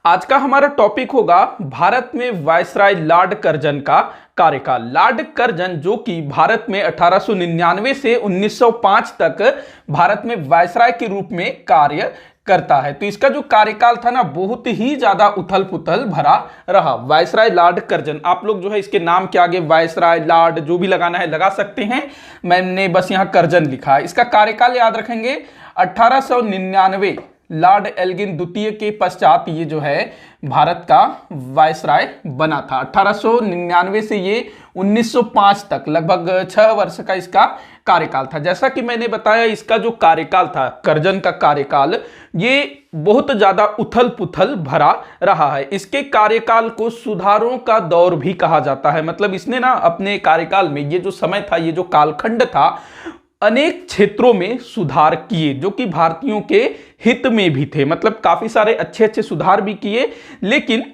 आज का हमारा टॉपिक होगा भारत में वायसराय लॉर्ड कर्जन का कार्यकाल। लॉर्ड कर्जन जो कि भारत में 1899 से 1905 तक भारत में वायसराय के रूप में कार्य करता है। तो इसका जो कार्यकाल था ना, बहुत ही ज्यादा उथल पुथल भरा रहा। वायसराय लॉर्ड कर्जन, आप लोग जो है इसके नाम के आगे वायसराय लॉर्ड जो भी लगाना है लगा सकते हैं, मैंने बस यहाँ कर्जन लिखा है। इसका कार्यकाल याद रखेंगे 1899 लॉर्ड एल्गिन द्वितीय के पश्चात ये जो है भारत का वायसराय बना था। 1899 से ये 1905 तक लगभग 6 वर्ष का इसका कार्यकाल था। जैसा कि मैंने बताया, इसका जो कार्यकाल था, कर्जन का कार्यकाल, ये बहुत ज्यादा उथल पुथल भरा रहा है। इसके कार्यकाल को सुधारों का दौर भी कहा जाता है। मतलब इसने ना अपने कार्यकाल में, ये जो समय था, ये जो कालखंड था, अनेक क्षेत्रों में सुधार किए जो कि भारतीयों के हित में भी थे। मतलब काफी सारे अच्छे अच्छे सुधार भी किए, लेकिन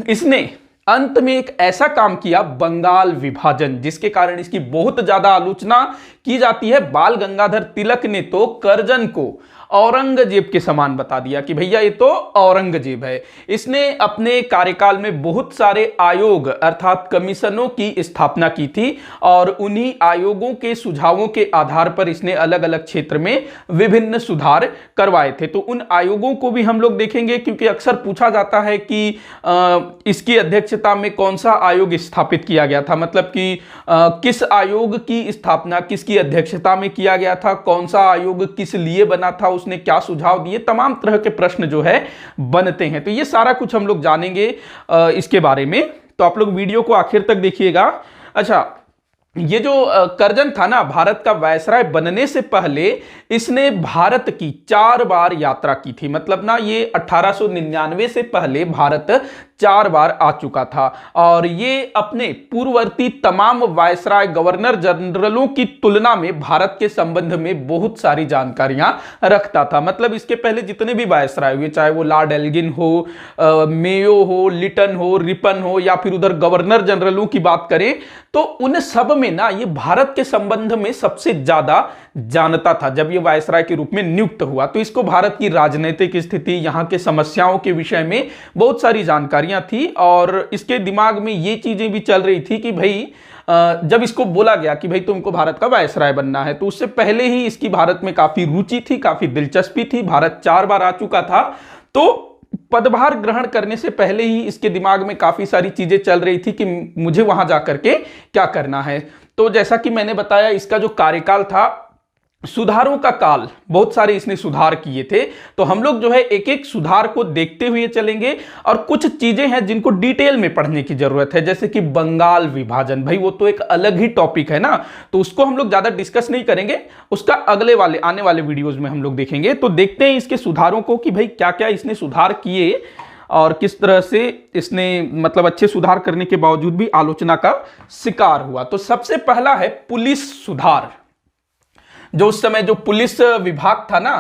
इसने अंत में एक ऐसा काम किया, बंगाल विभाजन, जिसके कारण इसकी बहुत ज्यादा आलोचना की जाती है। बाल गंगाधर तिलक ने तो कर्जन को औरंगजेब के समान बता दिया कि भैया ये तो औरंगजेब है। इसने अपने कार्यकाल में बहुत सारे आयोग अर्थात कमीशनों की स्थापना की थी और उन्हीं आयोगों के सुझावों के आधार पर इसने अलग अलग क्षेत्र में विभिन्न सुधार करवाए थे। तो उन आयोगों को भी हम लोग देखेंगे, क्योंकि अक्सर पूछा जाता है कि इसकी अध्यक्षता में कौन सा आयोग स्थापित किया गया था। मतलब कि किस आयोग की स्थापना किसकी अध्यक्षता में किया गया था, कौन सा आयोग किस लिए बना था, उसने क्या सुझाव दिए, तमाम तरह के प्रश्न जो है बनते हैं। तो ये सारा कुछ हम लोग जानेंगे इसके बारे में। तो आप लोग वीडियो को आखिर तक देखिएगा। अच्छा, ये जो कर्जन था ना, भारत का वायसराय बनने से पहले इसने भारत की 4 बार यात्रा की थी। मतलब ना, ये 1899 से पहले भारत 4 बार आ चुका था और ये अपने पूर्ववर्ती तमाम वायसराय गवर्नर जनरलों की तुलना में भारत के संबंध में बहुत सारी जानकारियां रखता था। मतलब इसके पहले जितने भी वायसराय हुए, चाहे वो लॉर्ड एल्गिन हो, मेयो हो, लिटन हो, रिपन हो, या फिर उधर गवर्नर जनरलों की बात करें, तो उन सब में ना ये भारत के संबंध में सबसे ज्यादा जानता था। जब ये वायसराय के रूप में नियुक्त हुआ तो इसको भारत की राजनीतिक स्थिति, यहाँ के समस्याओं के विषय में बहुत सारी जानकारियां थी और इसके दिमाग में ये चीजें भी चल रही थी कि भाई जब इसको बोला गया कि भाई तुमको भारत का वायसराय बनना है, तो उससे पहले ही इसकी भारत में काफी रुचि थी, काफी दिलचस्पी थी। भारत 4 बार आ चुका था, तो पदभार ग्रहण करने से पहले ही इसके दिमाग में काफी सारी चीजें चल रही थी कि मुझे वहां जाकर के क्या करना है। तो जैसा कि मैंने बताया, इसका जो कार्यकाल था, सुधारों का काल, बहुत सारे इसने सुधार किए थे। तो हम लोग जो है एक एक सुधार को देखते हुए चलेंगे और कुछ चीजें हैं जिनको डिटेल में पढ़ने की जरूरत है, जैसे कि बंगाल विभाजन। भाई वो तो एक अलग ही टॉपिक है ना, तो उसको हम लोग ज्यादा डिस्कस नहीं करेंगे, उसका अगले वाले आने वाले वीडियोज में हम लोग देखेंगे। तो देखते हैं इसके सुधारों को कि भाई क्या क्या इसने सुधार किए और किस तरह से इसने मतलब अच्छे सुधार करने के बावजूद भी आलोचना का शिकार हुआ। तो सबसे पहला है पुलिस सुधार। जो उस समय जो पुलिस विभाग था ना,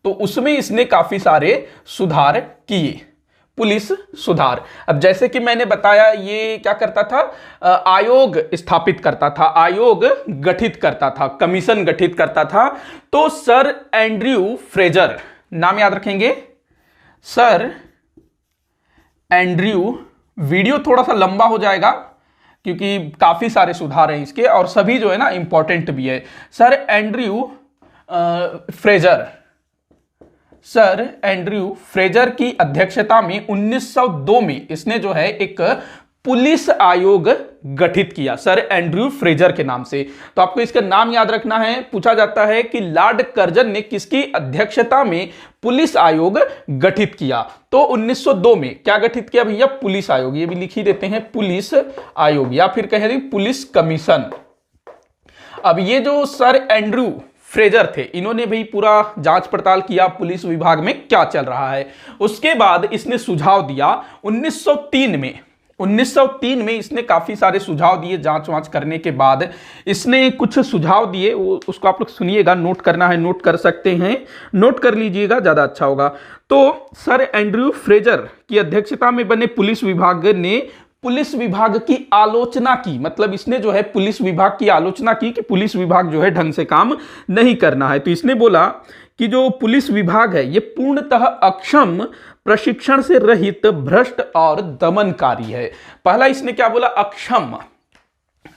तो उसमें इसने काफी सारे सुधार किए। पुलिस सुधार, अब जैसे कि मैंने बताया, ये क्या करता था, आयोग स्थापित करता था, आयोग गठित करता था, कमीशन गठित करता था। तो सर एंड्रयू फ्रेजर, नाम याद रखेंगे, सर एंड्रयू। वीडियो थोड़ा सा लंबा हो जाएगा क्योंकि काफी सारे सुधार हैं इसके और सभी जो है ना इंपॉर्टेंट भी है। Sir Andrew Fraser, sir Andrew Fraser की अध्यक्षता में 1902 में इसने जो है एक पुलिस आयोग गठित किया, सर एंड्रयू फ्रेजर के नाम से। तो आपको इसका नाम याद रखना है। पूछा जाता है कि लॉर्ड कर्जन ने किसकी अध्यक्षता में पुलिस आयोग गठित किया, तो 1902 में क्या गठित किया भैया, पुलिस आयोग। ये भी लिख ही देते हैं, पुलिस आयोग, या फिर कह दें पुलिस कमीशन। अब ये जो सर एंड्रयू फ्रेजर थे, इन्होंने भी पूरा जांच पड़ताल किया पुलिस विभाग में क्या चल रहा है। उसके बाद इसने सुझाव दिया 1903 में इसने काफी सारे सुझाव दिए। जांच वांच करने के बाद इसने कुछ सुझाव दिए, उसको आप लोग सुनिएगा, नोट करना है नोट कर सकते हैं, नोट कर लीजिएगा, ज्यादा अच्छा होगा। तो सर एंड्रयू फ्रेजर की अध्यक्षता में बने पुलिस विभाग ने पुलिस विभाग की आलोचना की। मतलब इसने जो है पुलिस विभाग की आलोचना की कि पुलिस विभाग जो है ढंग से काम नहीं करना है। तो इसने बोला कि जो पुलिस विभाग है ये पूर्णतः अक्षम प्रशिक्षण से रहित, भ्रष्ट और दमनकारी है। पहला इसने क्या बोला? अक्षम।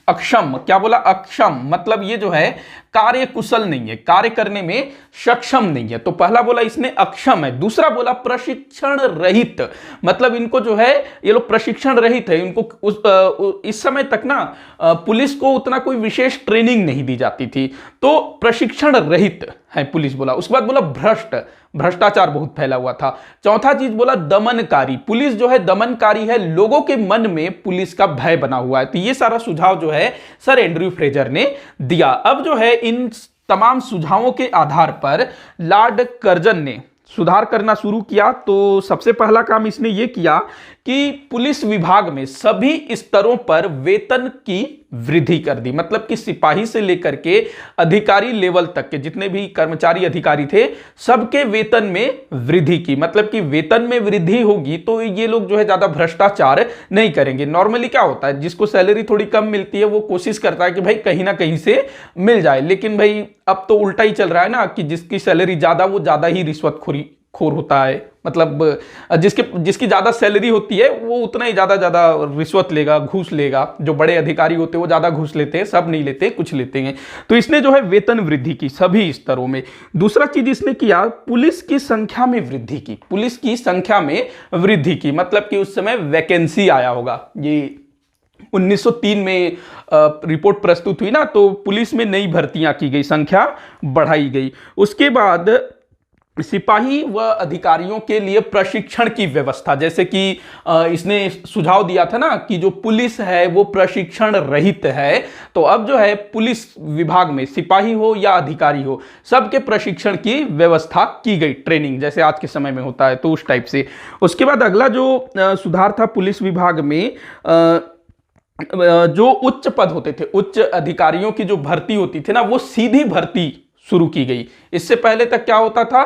अक्षम क्या बोला? अक्षम मतलब ये जो है कार्य कुशल नहीं है, कार्य करने में सक्षम नहीं है। तो पहला बोला इसने अक्षम है। दूसरा बोला प्रशिक्षण रहित, मतलब इनको जो है ये लोग प्रशिक्षण रहित है, इनको इस समय तक ना पुलिस को उतना कोई विशेष ट्रेनिंग नहीं दी जाती थी, तो प्रशिक्षण रहित है पुलिस बोला। उसके बाद बोला भ्रष्ट, भ्रष्टाचार बहुत फैला हुआ था। चौथा चीज बोला दमनकारी, पुलिस जो है दमनकारी है, लोगों के मन में पुलिस का भय बना हुआ है। तो ये सारा सुझाव जो है सर एंड्रयू फ्रेजर ने दिया। अब जो है इन तमाम सुझावों के आधार पर लॉर्ड कर्जन ने सुधार करना शुरू किया। तो सबसे पहला काम इसने ये किया कि पुलिस विभाग में सभी स्तरों पर वेतन की वृद्धि कर दी, मतलब कि सिपाही से लेकर के अधिकारी लेवल तक के जितने भी कर्मचारी अधिकारी थे सबके वेतन में वृद्धि की। मतलब कि वेतन में वृद्धि होगी तो ये लोग जो है ज्यादा भ्रष्टाचार नहीं करेंगे। नॉर्मली क्या होता है, जिसको सैलरी थोड़ी कम मिलती है वो कोशिश करता है कि भाई कहीं ना कहीं से मिल जाए, लेकिन भाई अब तो उल्टा ही चल रहा है ना कि जिसकी सैलरी ज्यादा वो ज्यादा ही रिश्वतखोरी खोर होता है। मतलब जिसकी ज्यादा सैलरी होती है वो उतना ही ज्यादा रिश्वत लेगा, घूस लेगा। जो बड़े अधिकारी होते हैं वो ज्यादा घूस लेते हैं, सब नहीं लेते, कुछ लेते हैं। तो इसने जो है वेतन वृद्धि की सभी स्तरों में। दूसरा चीज इसने किया, पुलिस की संख्या में वृद्धि की, पुलिस की संख्या में वृद्धि की। मतलब कि उस समय वैकेंसी आया होगा, ये 1903 में रिपोर्ट प्रस्तुत हुई ना, तो पुलिस में नई भर्तियां की गई, संख्या बढ़ाई गई। उसके बाद सिपाही व अधिकारियों के लिए प्रशिक्षण की व्यवस्था, जैसे कि इसने सुझाव दिया था ना कि जो पुलिस है वो प्रशिक्षण रहित है, तो अब जो है पुलिस विभाग में सिपाही हो या अधिकारी हो सबके प्रशिक्षण की व्यवस्था की गई, ट्रेनिंग जैसे आज के समय में होता है, तो उस टाइप से। उसके बाद अगला जो सुधार था पुलिस विभाग में, जो उच्च पद होते थे, उच्च अधिकारियों की जो भर्ती होती थी ना, वो सीधी भर्ती शुरू की गई। इससे पहले तक क्या होता था,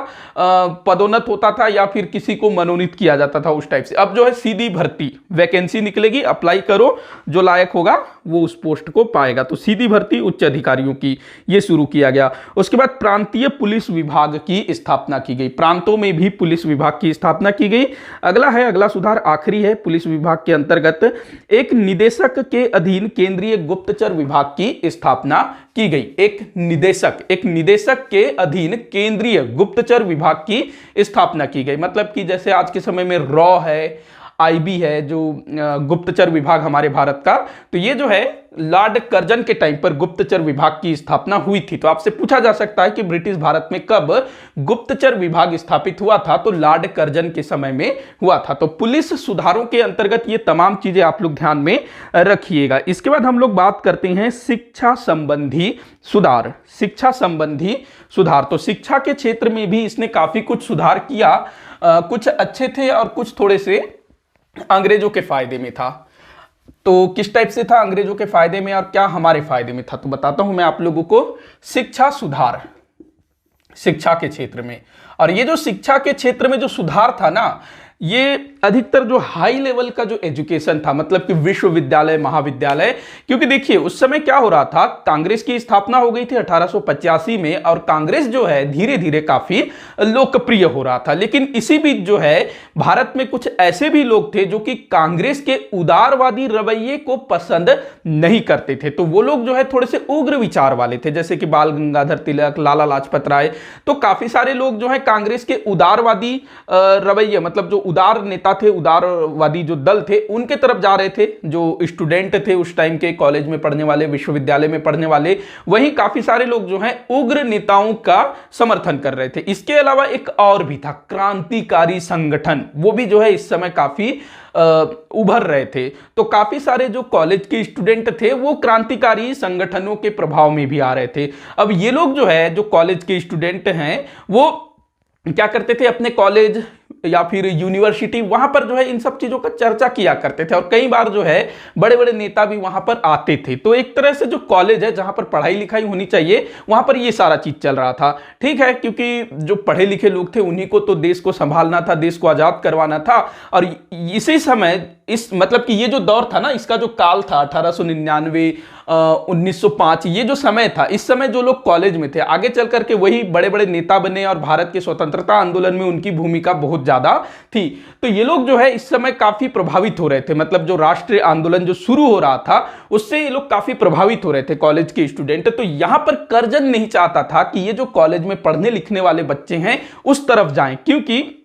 पदोन्नत होता था या फिर किसी को मनोनीत किया जाता था उस टाइप से। अब जो है सीधी भर्ती, वैकेंसी निकलेगी, अप्लाई करो, जो लायक होगा वो उस पोस्ट को पाएगा। तो सीधी भर्ती उच्च अधिकारियों की ये शुरू किया गया। उसके बाद प्रांतीय पुलिस विभाग की स्थापना की गई, प्रांतों में भी पुलिस विभाग की स्थापना की गई। अगला सुधार आखिरी है, पुलिस विभाग के अंतर्गत एक निदेशक के अधीन केंद्रीय गुप्तचर विभाग की स्थापना की गई। एक निदेशक के अधीन केंद्रीय गुप्तचर विभाग की स्थापना की गई। मतलब कि जैसे आज के समय में रॉ है, आईबी है, जो गुप्तचर विभाग हमारे भारत का, तो ये जो है लॉर्ड कर्जन के टाइम पर गुप्तचर विभाग की स्थापना हुई थी। तो आपसे पूछा जा सकता है कि ब्रिटिश भारत में कब गुप्तचर विभाग स्थापित हुआ था, तो लॉर्ड कर्जन के समय में हुआ था। तो पुलिस सुधारों के अंतर्गत ये तमाम चीजें आप लोग ध्यान में रखिएगा। इसके बाद हम लोग बात करते हैं शिक्षा संबंधी सुधार। शिक्षा संबंधी सुधार, तो शिक्षा के क्षेत्र में भी इसने काफी कुछ सुधार किया। कुछ अच्छे थे और कुछ थोड़े से अंग्रेजों के फायदे में था। तो किस टाइप से था अंग्रेजों के फायदे में और क्या हमारे फायदे में था, तो बताता हूं मैं आप लोगों को। शिक्षा सुधार, शिक्षा के क्षेत्र में, और ये जो शिक्षा के क्षेत्र में जो सुधार था ना, ये अधिकतर जो हाई लेवल का जो एजुकेशन था, मतलब कि विश्वविद्यालय, महाविद्यालय, क्योंकि देखिए उस समय क्या हो रहा था, कांग्रेस की स्थापना हो गई थी 1885 में, और कांग्रेस जो है धीरे धीरे काफी लोकप्रिय हो रहा था। लेकिन इसी बीच जो है भारत में कुछ ऐसे भी लोग थे जो कि कांग्रेस के उदारवादी रवैये को पसंद नहीं करते थे। तो वो लोग जो है थोड़े से उग्र विचार वाले थे, जैसे कि बाल गंगाधर तिलक, लाला लाजपत राय। तो काफी सारे लोग जो है कांग्रेस के उदारवादी रवैये, मतलब जो उदार नेता थे, उदारवादी जो दल थे, उनके तरफ जा रहे थे। जो स्टूडेंट थे उस टाइम के, कॉलेज में पढ़ने वाले, विश्वविद्यालय में पढ़ने वाले, वहीं काफी सारे लोग जो हैं उग्र नेताओं का समर्थन कर रहे थे। इसके अलावा एक और भी था, क्रांतिकारी संगठन, वो भी जो है इस समय काफी उभर रहे थे। तो काफी सारे जो कॉलेज के स्टूडेंट थे वो क्रांतिकारी संगठनों के प्रभाव में भी आ रहे थे। अब ये लोग जो है, जो कॉलेज के स्टूडेंट हैं, वो क्या करते थे, अपने कॉलेज या फिर यूनिवर्सिटी, वहां पर जो है इन सब चीजों का चर्चा किया करते थे, और कई बार जो है बड़े बड़े नेता भी वहां पर आते थे। तो एक तरह से जो कॉलेज है जहां पर पढ़ाई लिखाई होनी चाहिए, वहां पर ये सारा चीज चल रहा था। ठीक है, क्योंकि जो पढ़े लिखे लोग थे उन्हीं को तो देश को संभालना था, देश को आजाद करवाना था। और इसी समय, इस मतलब कि ये जो दौर था ना, इसका जो काल था 1899 1905 ये जो समय था, इस समय जो लोग कॉलेज में थे, आगे चल करके वही बड़े बड़े नेता बने और भारत के स्वतंत्रता आंदोलन में उनकी भूमिका बहुत ज्यादा थी। तो ये लोग जो है इस समय काफी प्रभावित हो रहे थे, मतलब जो राष्ट्रीय आंदोलन जो शुरू हो रहा था उससे ये लोग काफी प्रभावित हो रहे थे कॉलेज के स्टूडेंट। तो यहां पर कर्जन नहीं चाहता था कि ये जो कॉलेज में पढ़ने लिखने वाले बच्चे हैं उस तरफ जाएं, क्योंकि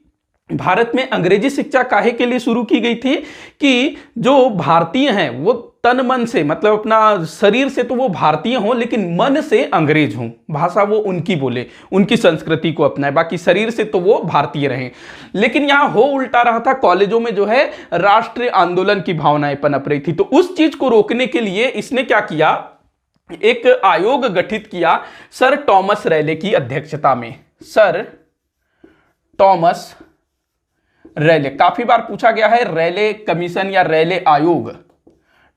भारत में अंग्रेजी शिक्षा काहे के लिए शुरू की गई थी कि जो भारतीय हैं वो तन मन से, मतलब अपना शरीर से तो वो भारतीय हों लेकिन मन से अंग्रेज हों, भाषा वो उनकी बोले, उनकी संस्कृति को अपनाए, बाकी शरीर से तो वो भारतीय रहें। लेकिन यहां हो उल्टा रहा था, कॉलेजों में जो है राष्ट्रीय आंदोलन की भावनाएं पनप रही थी। तो उस चीज को रोकने के लिए इसने क्या किया, एक आयोग गठित किया सर टॉमस रैले की अध्यक्षता में। सर टॉमस रैले, काफी बार पूछा गया है रैले कमीशन या रैले आयोग,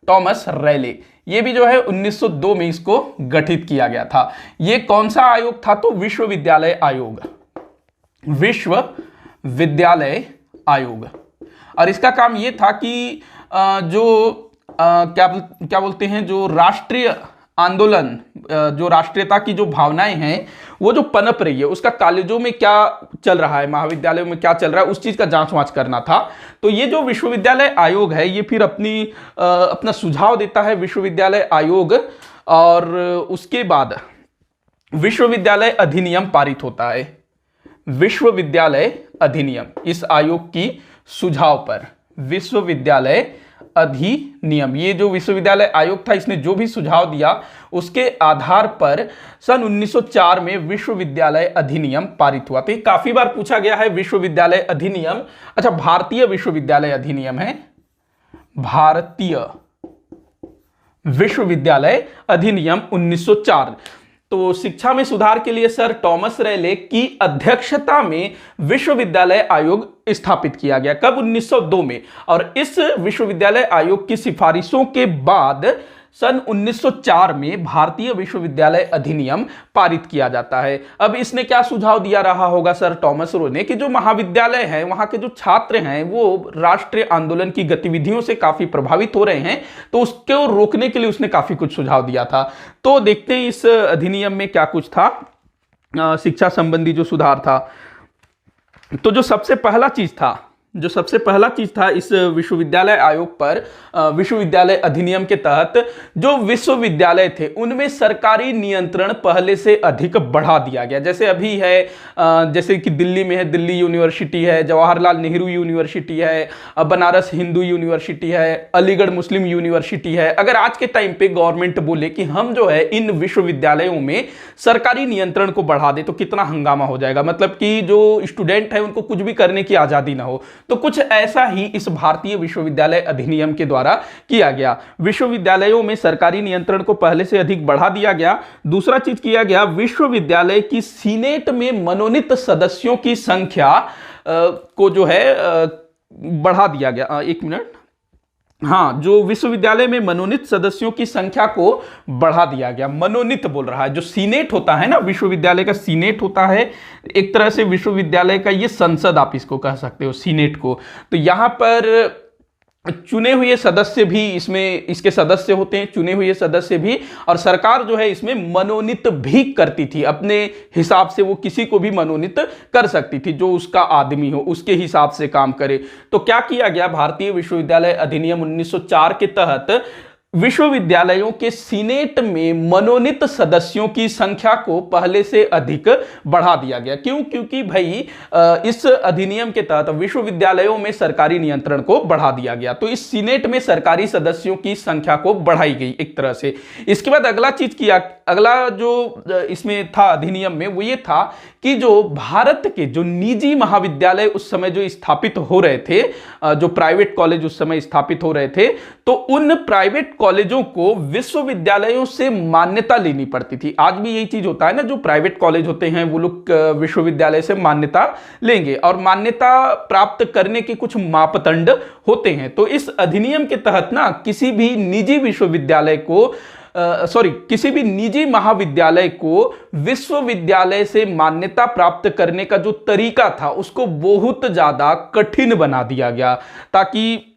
टॉमस रैले, ये भी जो है 1902 में इसको गठित किया गया था। ये कौन सा आयोग था, तो विश्वविद्यालय आयोग, विश्वविद्यालय आयोग। और इसका काम ये था कि क्या बोलते हैं, जो राष्ट्रीय आंदोलन, जो राष्ट्रीयता की जो भावनाएं हैं वो जो पनप रही है उसका कॉलेजों में क्या चल रहा है, महाविद्यालयों में क्या चल रहा है, उस चीज का जांच वांच करना था। तो ये जो विश्वविद्यालय आयोग है ये फिर अपना सुझाव देता है विश्वविद्यालय आयोग, और उसके बाद विश्वविद्यालय अधिनियम पारित होता है। विश्वविद्यालय अधिनियम, इस आयोग की सुझाव पर विश्वविद्यालय अधिनियम, ये जो विश्वविद्यालय आयोग था इसने जो भी सुझाव दिया उसके आधार पर सन 1904 में विश्वविद्यालय अधिनियम पारित हुआ। तो ये काफी बार पूछा गया है विश्वविद्यालय अधिनियम। अच्छा, भारतीय विश्वविद्यालय अधिनियम है, भारतीय विश्वविद्यालय अधिनियम 1904। तो शिक्षा में सुधार के लिए सर टॉमस रैले की अध्यक्षता में विश्वविद्यालय आयोग स्थापित किया गया, कब, 1902 में। और इस विश्वविद्यालय आयोग की सिफारिशों के बाद सन 1904 में भारतीय विश्वविद्यालय अधिनियम पारित किया जाता है। अब इसने क्या सुझाव दिया रहा होगा सर टॉमस रो ने, कि जो महाविद्यालय है वहां के जो छात्र हैं वो राष्ट्रीय आंदोलन की गतिविधियों से काफी प्रभावित हो रहे हैं, तो उसको रोकने के लिए उसने काफी कुछ सुझाव दिया था। तो देखते हैं इस अधिनियम में क्या कुछ था, शिक्षा संबंधी जो सुधार था। तो जो सबसे पहला चीज था इस विश्वविद्यालय आयोग पर, विश्वविद्यालय अधिनियम के तहत जो विश्वविद्यालय थे उनमें सरकारी नियंत्रण पहले से अधिक बढ़ा दिया गया। जैसे अभी है, जैसे कि दिल्ली में है, दिल्ली यूनिवर्सिटी है, जवाहरलाल नेहरू यूनिवर्सिटी है, बनारस हिंदू यूनिवर्सिटी है, अलीगढ़ मुस्लिम यूनिवर्सिटी है। अगर आज के टाइम पे गवर्नमेंट बोले कि हम जो है इन विश्वविद्यालयों में सरकारी नियंत्रण को बढ़ा दे तो कितना हंगामा हो जाएगा, मतलब कि जो स्टूडेंट है उनको कुछ भी करने की आजादी ना हो। तो कुछ ऐसा ही इस भारतीय विश्वविद्यालय अधिनियम के द्वारा किया गया। विश्वविद्यालयों में सरकारी नियंत्रण को पहले से अधिक बढ़ा दिया गया। दूसरा चीज किया गया, विश्वविद्यालय की सीनेट में मनोनीत सदस्यों की संख्या को जो है बढ़ा दिया गया। एक मिनट, हाँ, जो विश्वविद्यालय में मनोनीत सदस्यों की संख्या को बढ़ा दिया गया। मनोनीत बोल रहा है, जो सीनेट होता है ना, विश्वविद्यालय का सीनेट होता है एक तरह से विश्वविद्यालय का ये संसद, आप इसको कह सकते हो सीनेट को। तो यहां पर चुने हुए सदस्य भी इसके सदस्य होते हैं, चुने हुए सदस्य भी, और सरकार जो है इसमें मनोनीत भी करती थी। अपने हिसाब से वो किसी को भी मनोनीत कर सकती थी, जो उसका आदमी हो उसके हिसाब से काम करे। तो क्या किया गया, भारतीय विश्वविद्यालय अधिनियम 1904 के तहत विश्वविद्यालयों के सीनेट में मनोनीत सदस्यों की संख्या को पहले से अधिक बढ़ा दिया गया। क्यों? क्योंकि भाई इस अधिनियम के तहत विश्वविद्यालयों में सरकारी नियंत्रण को बढ़ा दिया गया, तो इस सीनेट में सरकारी सदस्यों की संख्या को बढ़ाई गई एक तरह से। इसके बाद अगला जो इसमें था अधिनियम में वो ये था कि जो भारत के जो निजी महाविद्यालय उस समय जो स्थापित हो रहे थे, जो प्राइवेट कॉलेज उस समय स्थापित हो रहे थे, तो उन प्राइवेट कॉलेजों को विश्वविद्यालयों से मान्यता लेनी पड़ती थी। आज भी यही चीज होता है ना, जो प्राइवेट कॉलेज होते हैं वो लोग विश्वविद्यालय से मान्यता लेंगे, और मान्यता प्राप्त करने के कुछ मापदंड होते हैं। तो इस अधिनियम के तहत ना किसी भी निजी विश्वविद्यालय को किसी भी निजी महाविद्यालय को विश्वविद्यालय से मान्यता प्राप्त करने का जो तरीका था उसको बहुत ज्यादा कठिन बना दिया गया, ताकि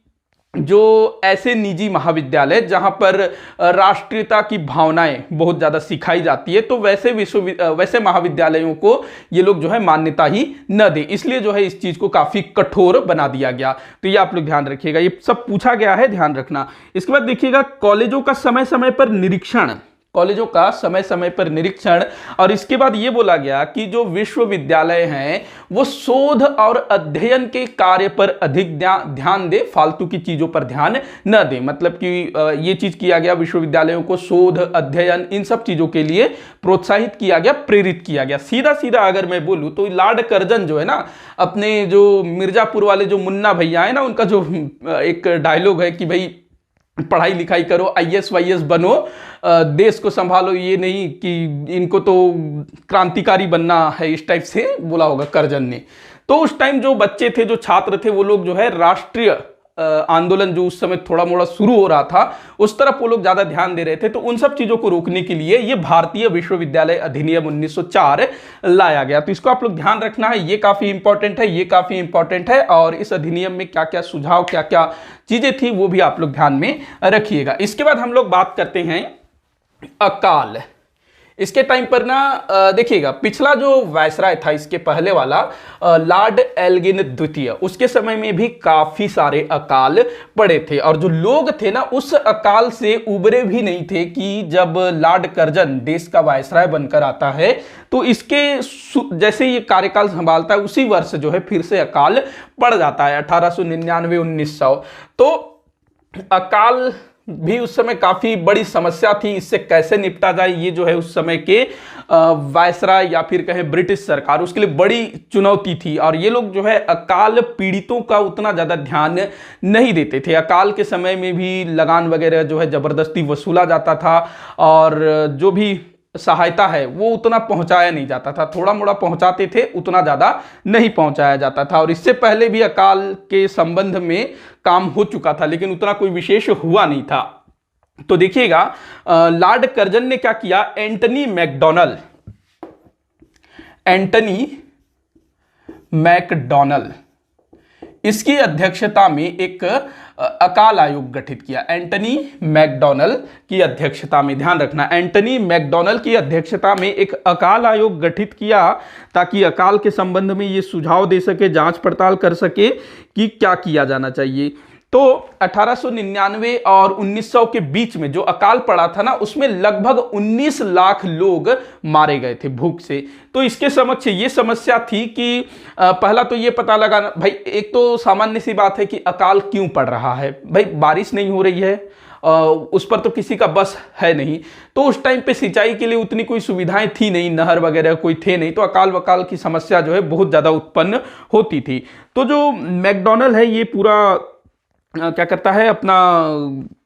जो ऐसे निजी महाविद्यालय जहां पर राष्ट्रीयता की भावनाएं बहुत ज्यादा सिखाई जाती है, तो वैसे महाविद्यालयों को ये लोग जो है मान्यता ही न दे, इसलिए जो है इस चीज को काफी कठोर बना दिया गया। तो ये आप लोग ध्यान रखिएगा, ये सब पूछा गया है, ध्यान रखना। इसके बाद देखिएगा कॉलेजों का समय समय पर निरीक्षण, कॉलेजों का समय समय पर निरीक्षण। और इसके बाद यह बोला गया कि जो विश्वविद्यालय हैं वो शोध और अध्ययन के कार्य पर अधिक ध्यान दे, फालतू की चीजों पर ध्यान न दे। मतलब कि यह चीज किया गया, विश्वविद्यालयों को शोध अध्ययन इन सब चीजों के लिए प्रोत्साहित किया गया, प्रेरित किया गया। सीधा सीधा अगर मैं बोलूं तो लॉर्ड कर्जन जो है ना, अपने जो मिर्जापुर वाले जो मुन्ना भैया है ना, उनका जो एक डायलॉग है कि भाई पढ़ाई लिखाई करो, IAS वाईएस बनो, देश को संभालो, ये नहीं कि इनको तो क्रांतिकारी बनना है, इस टाइप से बोला होगा कर्जन ने। तो उस टाइम जो बच्चे थे, जो छात्र थे, वो लोग जो है राष्ट्रीय आंदोलन जो उस समय थोड़ा मोड़ा शुरू हो रहा था, उस तरफ वो लोग ज्यादा ध्यान दे रहे थे। तो उन सब चीजों को रोकने के लिए ये भारतीय विश्वविद्यालय अधिनियम 1904 लाया गया। तो इसको आप लोग ध्यान रखना है, ये काफी इंपॉर्टेंट है, ये काफी इंपॉर्टेंट है। और इस अधिनियम में क्या क्या सुझाव, क्या क्या चीजें थी, वो भी आप लोग ध्यान में रखिएगा। इसके बाद हम लोग बात करते हैं अकाल। इसके टाइम पर ना देखिएगा, पिछला जो वायसराय था, इसके पहले वाला लॉर्ड एल्गिन द्वितीय, उसके समय में भी काफी सारे अकाल पड़े थे। और जो लोग थे ना, उस अकाल से उबरे भी नहीं थे कि जब लॉर्ड कर्जन देश का वायसराय बनकर आता है, तो इसके जैसे ये कार्यकाल संभालता है, उसी वर्ष जो है फिर से अकाल पड़ जाता है, 1899-1900। तो अकाल भी उस समय काफी बड़ी समस्या थी। इससे कैसे निपटा जाए, ये जो है उस समय के वायसराय या फिर कहें ब्रिटिश सरकार, उसके लिए बड़ी चुनौती थी। और ये लोग जो है अकाल पीड़ितों का उतना ज्यादा ध्यान नहीं देते थे। अकाल के समय में भी लगान वगैरह जो है जबरदस्ती वसूला जाता था, और जो भी सहायता है वो उतना पहुंचाया नहीं जाता था, थोड़ा मोड़ा पहुंचाते थे, उतना ज्यादा नहीं पहुंचाया जाता था। और इससे पहले भी अकाल के संबंध में काम हो चुका था, लेकिन उतना कोई विशेष हुआ नहीं था। तो देखिएगा लॉर्ड कर्जन ने क्या किया, एंटनी मैकडॉनल इसकी अध्यक्षता में एक अकाल आयोग गठित किया। एंटनी मैकडॉनल की अध्यक्षता में, ध्यान रखना, एंटनी मैकडॉनल की अध्यक्षता में एक अकाल आयोग गठित किया, ताकि अकाल के संबंध में ये सुझाव दे सके, जांच पड़ताल कर सके कि क्या किया जाना चाहिए। तो 1899 और 1900 के बीच में जो अकाल पड़ा था ना, उसमें लगभग 19 लाख लोग मारे गए थे भूख से। तो इसके समक्ष ये समस्या थी कि पहला तो ये पता लगाना, भाई एक तो सामान्य सी बात है कि अकाल क्यों पड़ रहा है, भाई बारिश नहीं हो रही है, उस पर तो किसी का बस है नहीं। तो उस टाइम पे सिंचाई के लिए उतनी कोई सुविधाएं थी नहीं, नहर वगैरह कोई थे नहीं, तो अकाल वकाल की समस्या जो है बहुत ज्यादा उत्पन्न होती थी। तो जो मैकडॉनल है, ये पूरा क्या करता है, अपना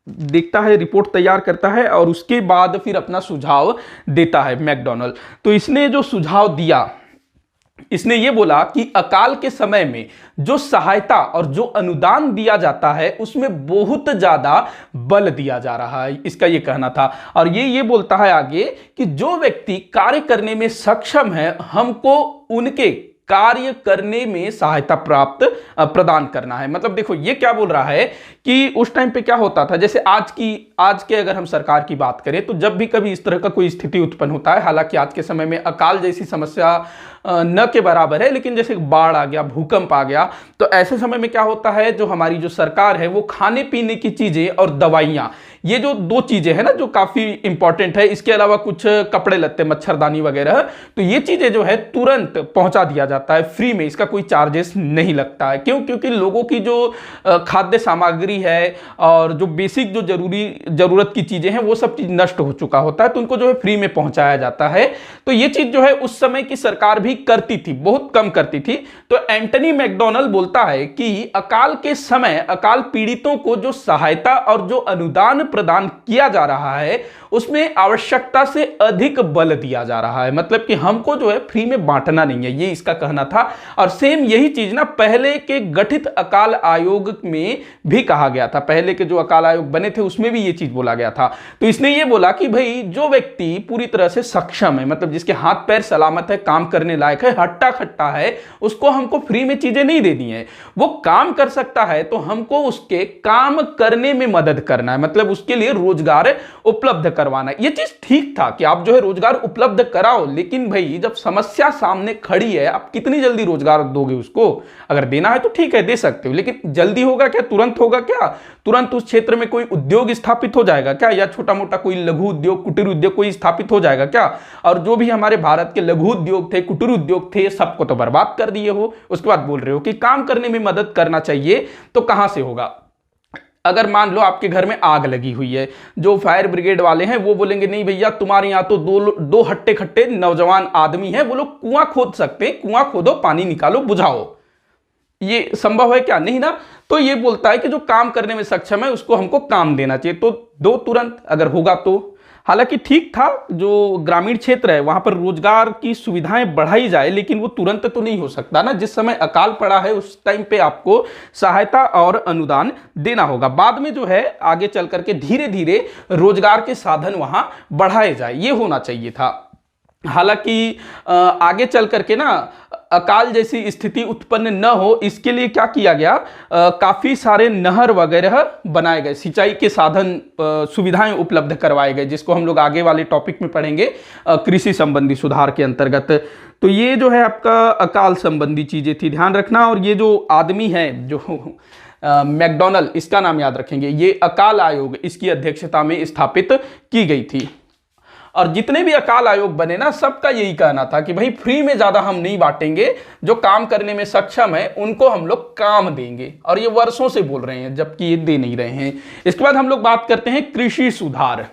देखता है, रिपोर्ट तैयार करता है, और उसके बाद फिर अपना सुझाव देता है मैकडॉनल। तो इसने जो सुझाव दिया, इसने ये बोला कि अकाल के समय में जो सहायता और जो अनुदान दिया जाता है, उसमें बहुत ज्यादा बल दिया जा रहा है, इसका ये कहना था। और ये बोलता है आगे कि जो व्यक्ति कार्य करने में सक्षम है, हमको उनके कार्य करने में सहायता प्रदान करना है। मतलब देखो ये क्या बोल रहा है कि उस टाइम पे क्या होता था, जैसे आज के अगर हम सरकार की बात करें, तो जब भी कभी इस तरह का कोई स्थिति उत्पन्न होता है, हालांकि आज के समय में अकाल जैसी समस्या न के बराबर है, लेकिन जैसे बाढ़ आ गया, भूकंप आ गया, तो ऐसे समय में क्या होता है, जो हमारी जो सरकार है वो खाने पीने की चीजें और दवाइयां, ये जो दो चीजें हैं ना जो काफी इंपॉर्टेंट है, इसके अलावा कुछ कपड़े लत्ते, मच्छरदानी वगैरह, तो ये चीजें जो है तुरंत पहुंचा दिया जाता है फ्री में, इसका कोई चार्जेस नहीं लगता है। क्यों? क्योंकि लोगों की जो खाद्य सामग्री है और जो बेसिक जो जरूरत की चीजें हैं, वो सब चीज नष्ट हो चुका होता है, तो उनको जो है फ्री में पहुंचाया जाता है। तो ये चीज जो है उस समय की सरकार भी करती थी, बहुत कम करती थी। तो एंटनी मैकडॉनल बोलता है कि अकाल के समय अकाल पीड़ितों को जो सहायता और जो अनुदान प्रदान किया जा रहा है, उसमें आवश्यकता से अधिक बल दिया जा रहा है, मतलब कि हमको जो है फ्री में बांटना नहीं है, ये इसका कहना था। और सेम यही चीज ना पहले के गठित अकाल आयोग में भी कहा गया था, पहले के जो अकाल आयोग बने थे उसमें भी ये चीज बोला गया था। तो इसने ये बोला कि भाई जो व्यक्ति पूरी तरह से सक्षम है, मतलब जिसके हाथ पैर सलामत है, काम करने लायक है, हट्टा खट्टा है, उसको हमको फ्री में चीजें नहीं देनी है। वो काम कर सकता है तो हमको उसके काम करने में मदद करना है, मतलब उसके लिए रोजगार उपलब्ध करवाना है। ये चीज ठीक था कि आप जो है रोजगार उपलब्ध कराओ, लेकिन भाई जब समस्या सामने खड़ी है, आप कितनी जल्दी रोजगार दोगे उसको? अगर देना है तो ठीक है दे सकते हो, लेकिन जल्दी होगा क्या? तुरंत होगा क्या? तुरंत उस क्षेत्र में कोई उद्योग स्थापित हो जाएगा क्या? या छोटा मोटा कोई लघु उद्योग, कुटीर उद्योग कोई स्थापित हो जाएगा क्या? और जो भी हमारे भारत के लघु उद्योग थे, कुटीर उद्योग थे, सबको तो बर्बाद कर दिए हो। उसके बाद बोल रहे हो कि काम करने में मदद करना चाहिए, तो कहां से होगा? अगर मान लो आपके घर में आग लगी हुई है, जो फायर ब्रिगेड वाले हैं वो बोलेंगे नहीं भैया तुम्हारे यहाँ तो दो हट्टे खट्टे नौजवान आदमी हैं, वो लोग कुआं खोद सकते हैं, कुआं खोदो, पानी निकालो, बुझाओ। ये संभव है क्या? नहीं ना। तो ये बोलता है कि जो काम करने में सक्षम है उसको हमको काम देना चाहिए, तो दो तुरंत अगर होगा तो। हालांकि ठीक था, जो ग्रामीण क्षेत्र है वहां पर रोजगार की सुविधाएं बढ़ाई जाए, लेकिन वो तुरंत तो नहीं हो सकता ना। जिस समय अकाल पड़ा है उस टाइम पे आपको सहायता और अनुदान देना होगा। बाद में जो है आगे चल करके धीरे धीरे रोजगार के साधन वहां बढ़ाए जाए, ये होना चाहिए था। हालांकि आगे चल करके ना अकाल जैसी स्थिति उत्पन्न न हो, इसके लिए क्या किया गया, काफी सारे नहर वगैरह बनाए गए, सिंचाई के साधन सुविधाएं उपलब्ध करवाए गए, जिसको हम लोग आगे वाले टॉपिक में पढ़ेंगे कृषि संबंधी सुधार के अंतर्गत। तो ये जो है आपका अकाल संबंधी चीजें थी, ध्यान रखना। और ये जो आदमी है जो मैकडॉनल्ड, इसका नाम याद रखेंगे, ये अकाल आयोग इसकी अध्यक्षता में स्थापित की गई थी। और जितने भी अकाल आयोग बने ना, सबका यही कहना था कि भाई फ्री में ज्यादा हम नहीं बांटेंगे, जो काम करने में सक्षम है उनको हम लोग काम देंगे। और ये वर्षों से बोल रहे हैं, जबकि ये दे नहीं रहे हैं। इसके बाद हम लोग बात करते हैं कृषि सुधार।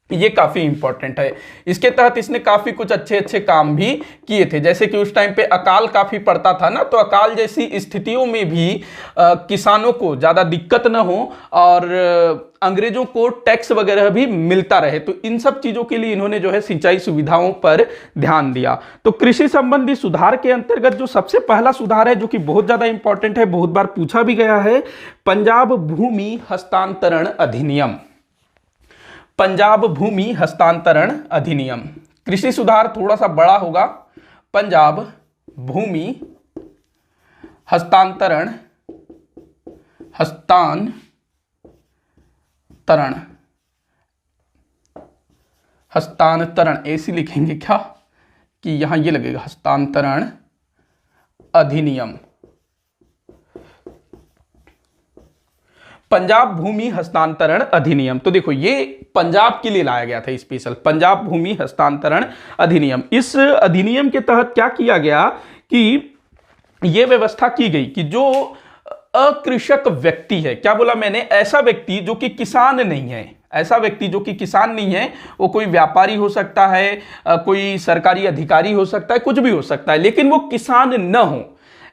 ये काफी इंपॉर्टेंट है, इसके तहत इसने काफी कुछ अच्छे अच्छे काम भी किए थे। जैसे कि उस टाइम पे अकाल काफी पड़ता था ना, तो अकाल जैसी स्थितियों में भी किसानों को ज्यादा दिक्कत न हो और अंग्रेजों को टैक्स वगैरह भी मिलता रहे, तो इन सब चीजों के लिए इन्होंने जो है सिंचाई सुविधाओं पर ध्यान दिया। तो कृषि संबंधी सुधार के अंतर्गत जो सबसे पहला सुधार है, जो कि बहुत ज्यादा इंपॉर्टेंट है, बहुत बार पूछा भी गया है, पंजाब भूमि हस्तांतरण अधिनियम। पंजाब भूमि हस्तांतरण अधिनियम। कृषि सुधार थोड़ा सा बड़ा होगा, पंजाब भूमि हस्तांतरण हस्तांतरण ऐसे लिखेंगे क्या कि यहां ये लगेगा हस्तांतरण अधिनियम। पंजाब भूमि हस्तांतरण अधिनियम। तो देखो ये पंजाब के लिए लाया गया था स्पेशल, पंजाब भूमि हस्तांतरण अधिनियम। इस अधिनियम के तहत क्या किया गया कि यह व्यवस्था की गई कि जो अकृषक व्यक्ति है, क्या बोला मैंने, ऐसा व्यक्ति जो कि किसान नहीं है, ऐसा व्यक्ति जो कि किसान नहीं है, वो कोई व्यापारी हो सकता है, कोई सरकारी अधिकारी हो सकता है, कुछ भी हो सकता है, लेकिन वो किसान न हो।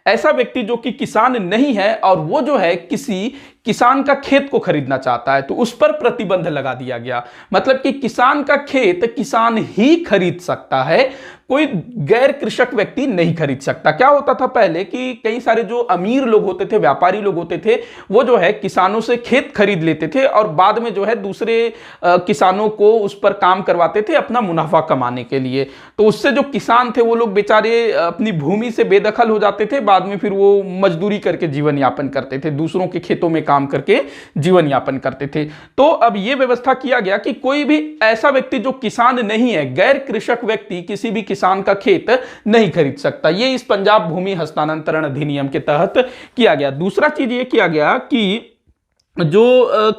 ऐसा व्यक्ति जो कि किसान नहीं है और वो जो है किसी किसान का खेत को खरीदना चाहता है, तो उस पर प्रतिबंध लगा दिया गया। मतलब कि किसान का खेत किसान ही खरीद सकता है, कोई गैर कृषक व्यक्ति नहीं खरीद सकता। क्या होता था पहले कि कई सारे जो अमीर लोग होते थे, व्यापारी लोग होते थे, वो जो है किसानों से खेत खरीद लेते थे और बाद में जो है दूसरे किसानों को उस पर काम करवाते थे अपना मुनाफा कमाने के लिए। तो उससे जो किसान थे वो लोग बेचारे अपनी भूमि से बेदखल हो जाते थे, बाद में फिर वो मजदूरी करके जीवन यापन करते थे, दूसरों के खेतों में काम करके जीवन यापन करते थे। तो अब यह व्यवस्था किया गया कि कोई भी ऐसा व्यक्ति जो किसान नहीं है, गैर कृषक व्यक्ति किसी भी किसान का खेत नहीं खरीद सकता। यह इस पंजाब भूमि हस्तांतरण अधिनियम के तहत किया गया। दूसरा चीज यह किया गया कि जो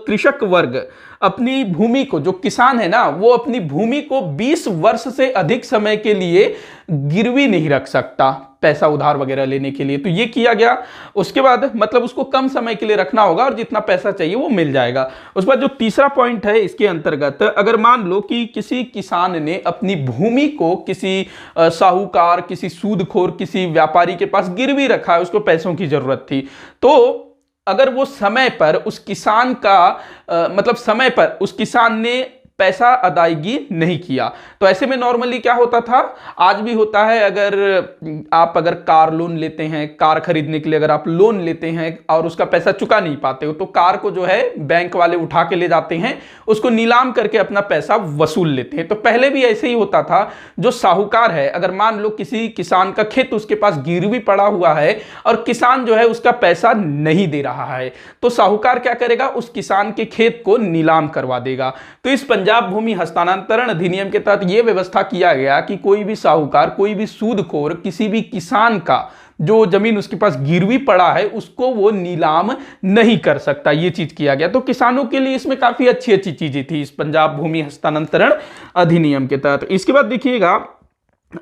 कृषक वर्ग अपनी भूमि को, जो किसान है ना, वो अपनी भूमि को 20 वर्ष से अधिक समय के लिए गिरवी नहीं रख सकता पैसा उधार वगैरह लेने के लिए। तो ये किया गया। उसके बाद मतलब उसको कम समय के लिए रखना होगा और जितना पैसा चाहिए वो मिल जाएगा। उसके बाद जो तीसरा पॉइंट है इसके अंतर्गत, अगर मान लो कि किसी किसान ने अपनी भूमि को किसी साहूकार, किसी सूदखोर, किसी व्यापारी के पास गिरवी रखा है, उसको पैसों की जरूरत थी, तो अगर वो समय पर उस किसान का मतलब समय पर उस किसान ने पैसा अदायगी नहीं किया। तो ऐसे में नॉर्मली क्या होता था, आज भी होता है, अगर कार लोन लेते हैं, कार खरीदने के लिए अगर आप लोन लेते हैं और उसका पैसा चुका नहीं पाते हो, तो कार को जो है बैंक वाले उठा के ले जाते हैं, उसको नीलाम करके अपना पैसा वसूल लेते हैं। तो पहले भी ऐसे ही होता था। जो साहूकार है, अगर मान लो किसी किसान का खेत उसके पास गिरवी पड़ा हुआ है और किसान जो है उसका पैसा नहीं दे रहा है, तो साहूकार क्या करेगा, उस किसान के खेत को नीलाम करवा देगा। तो इस पंजाब भूमि हस्तांतरण अधिनियम के तहत यह व्यवस्था किया गया कि कोई भी साहूकार, कोई भी सूदखोर किसी भी किसान का जो जमीन उसके पास गिरवी पड़ा है उसको वो नीलाम नहीं कर सकता। ये चीज किया गया। तो किसानों के लिए इसमें काफी अच्छी अच्छी चीजें थी इस पंजाब भूमि हस्तांतरण अधिनियम के तहत। इसके बाद देखिएगा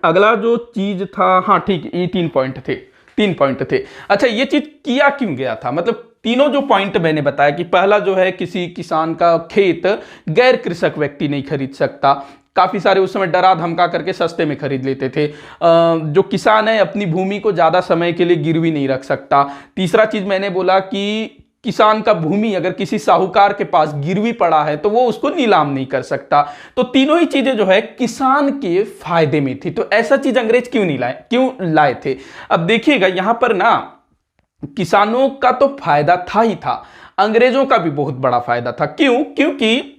अगला जो चीज था, हाँ ठीक, ये 3 पॉइंट थे। अच्छा, ये चीज किया क्यों गया था, मतलब तीनों जो पॉइंट मैंने बताया कि पहला जो है किसी किसान का खेत गैर कृषक व्यक्ति नहीं खरीद सकता। काफी सारे उस समय डरा धमका करके सस्ते में खरीद लेते थे। जो किसान है अपनी भूमि को ज्यादा समय के लिए गिरवी नहीं रख सकता। तीसरा चीज मैंने बोला कि किसान का भूमि अगर किसी साहूकार के पास गिरवी पड़ा है तो वो उसको नीलाम नहीं कर सकता। तो तीनों ही चीजें जो है किसान के फायदे में थी। तो ऐसा चीज अंग्रेज क्यों लाए थे। अब देखिएगा यहां पर ना, किसानों का तो फायदा था ही था, अंग्रेजों का भी बहुत बड़ा फायदा था। क्योंकि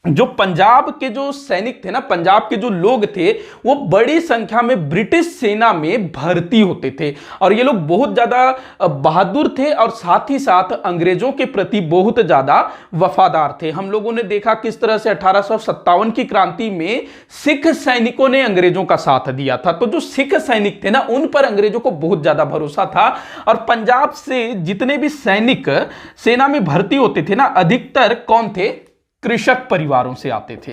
जो पंजाब के जो सैनिक थे ना, पंजाब के जो लोग थे, वो बड़ी संख्या में ब्रिटिश सेना में भर्ती होते थे और ये लोग बहुत ज्यादा बहादुर थे और साथ ही साथ अंग्रेजों के प्रति बहुत ज्यादा वफादार थे। हम लोगों ने देखा किस तरह से 1857 की क्रांति में सिख सैनिकों ने अंग्रेजों का साथ दिया था। तो जो सिख सैनिक थे ना, उन पर अंग्रेजों को बहुत ज्यादा भरोसा था और पंजाब से जितने भी सैनिक सेना में भर्ती होते थे ना, अधिकतर कौन थे, कृषक परिवारों से आते थे।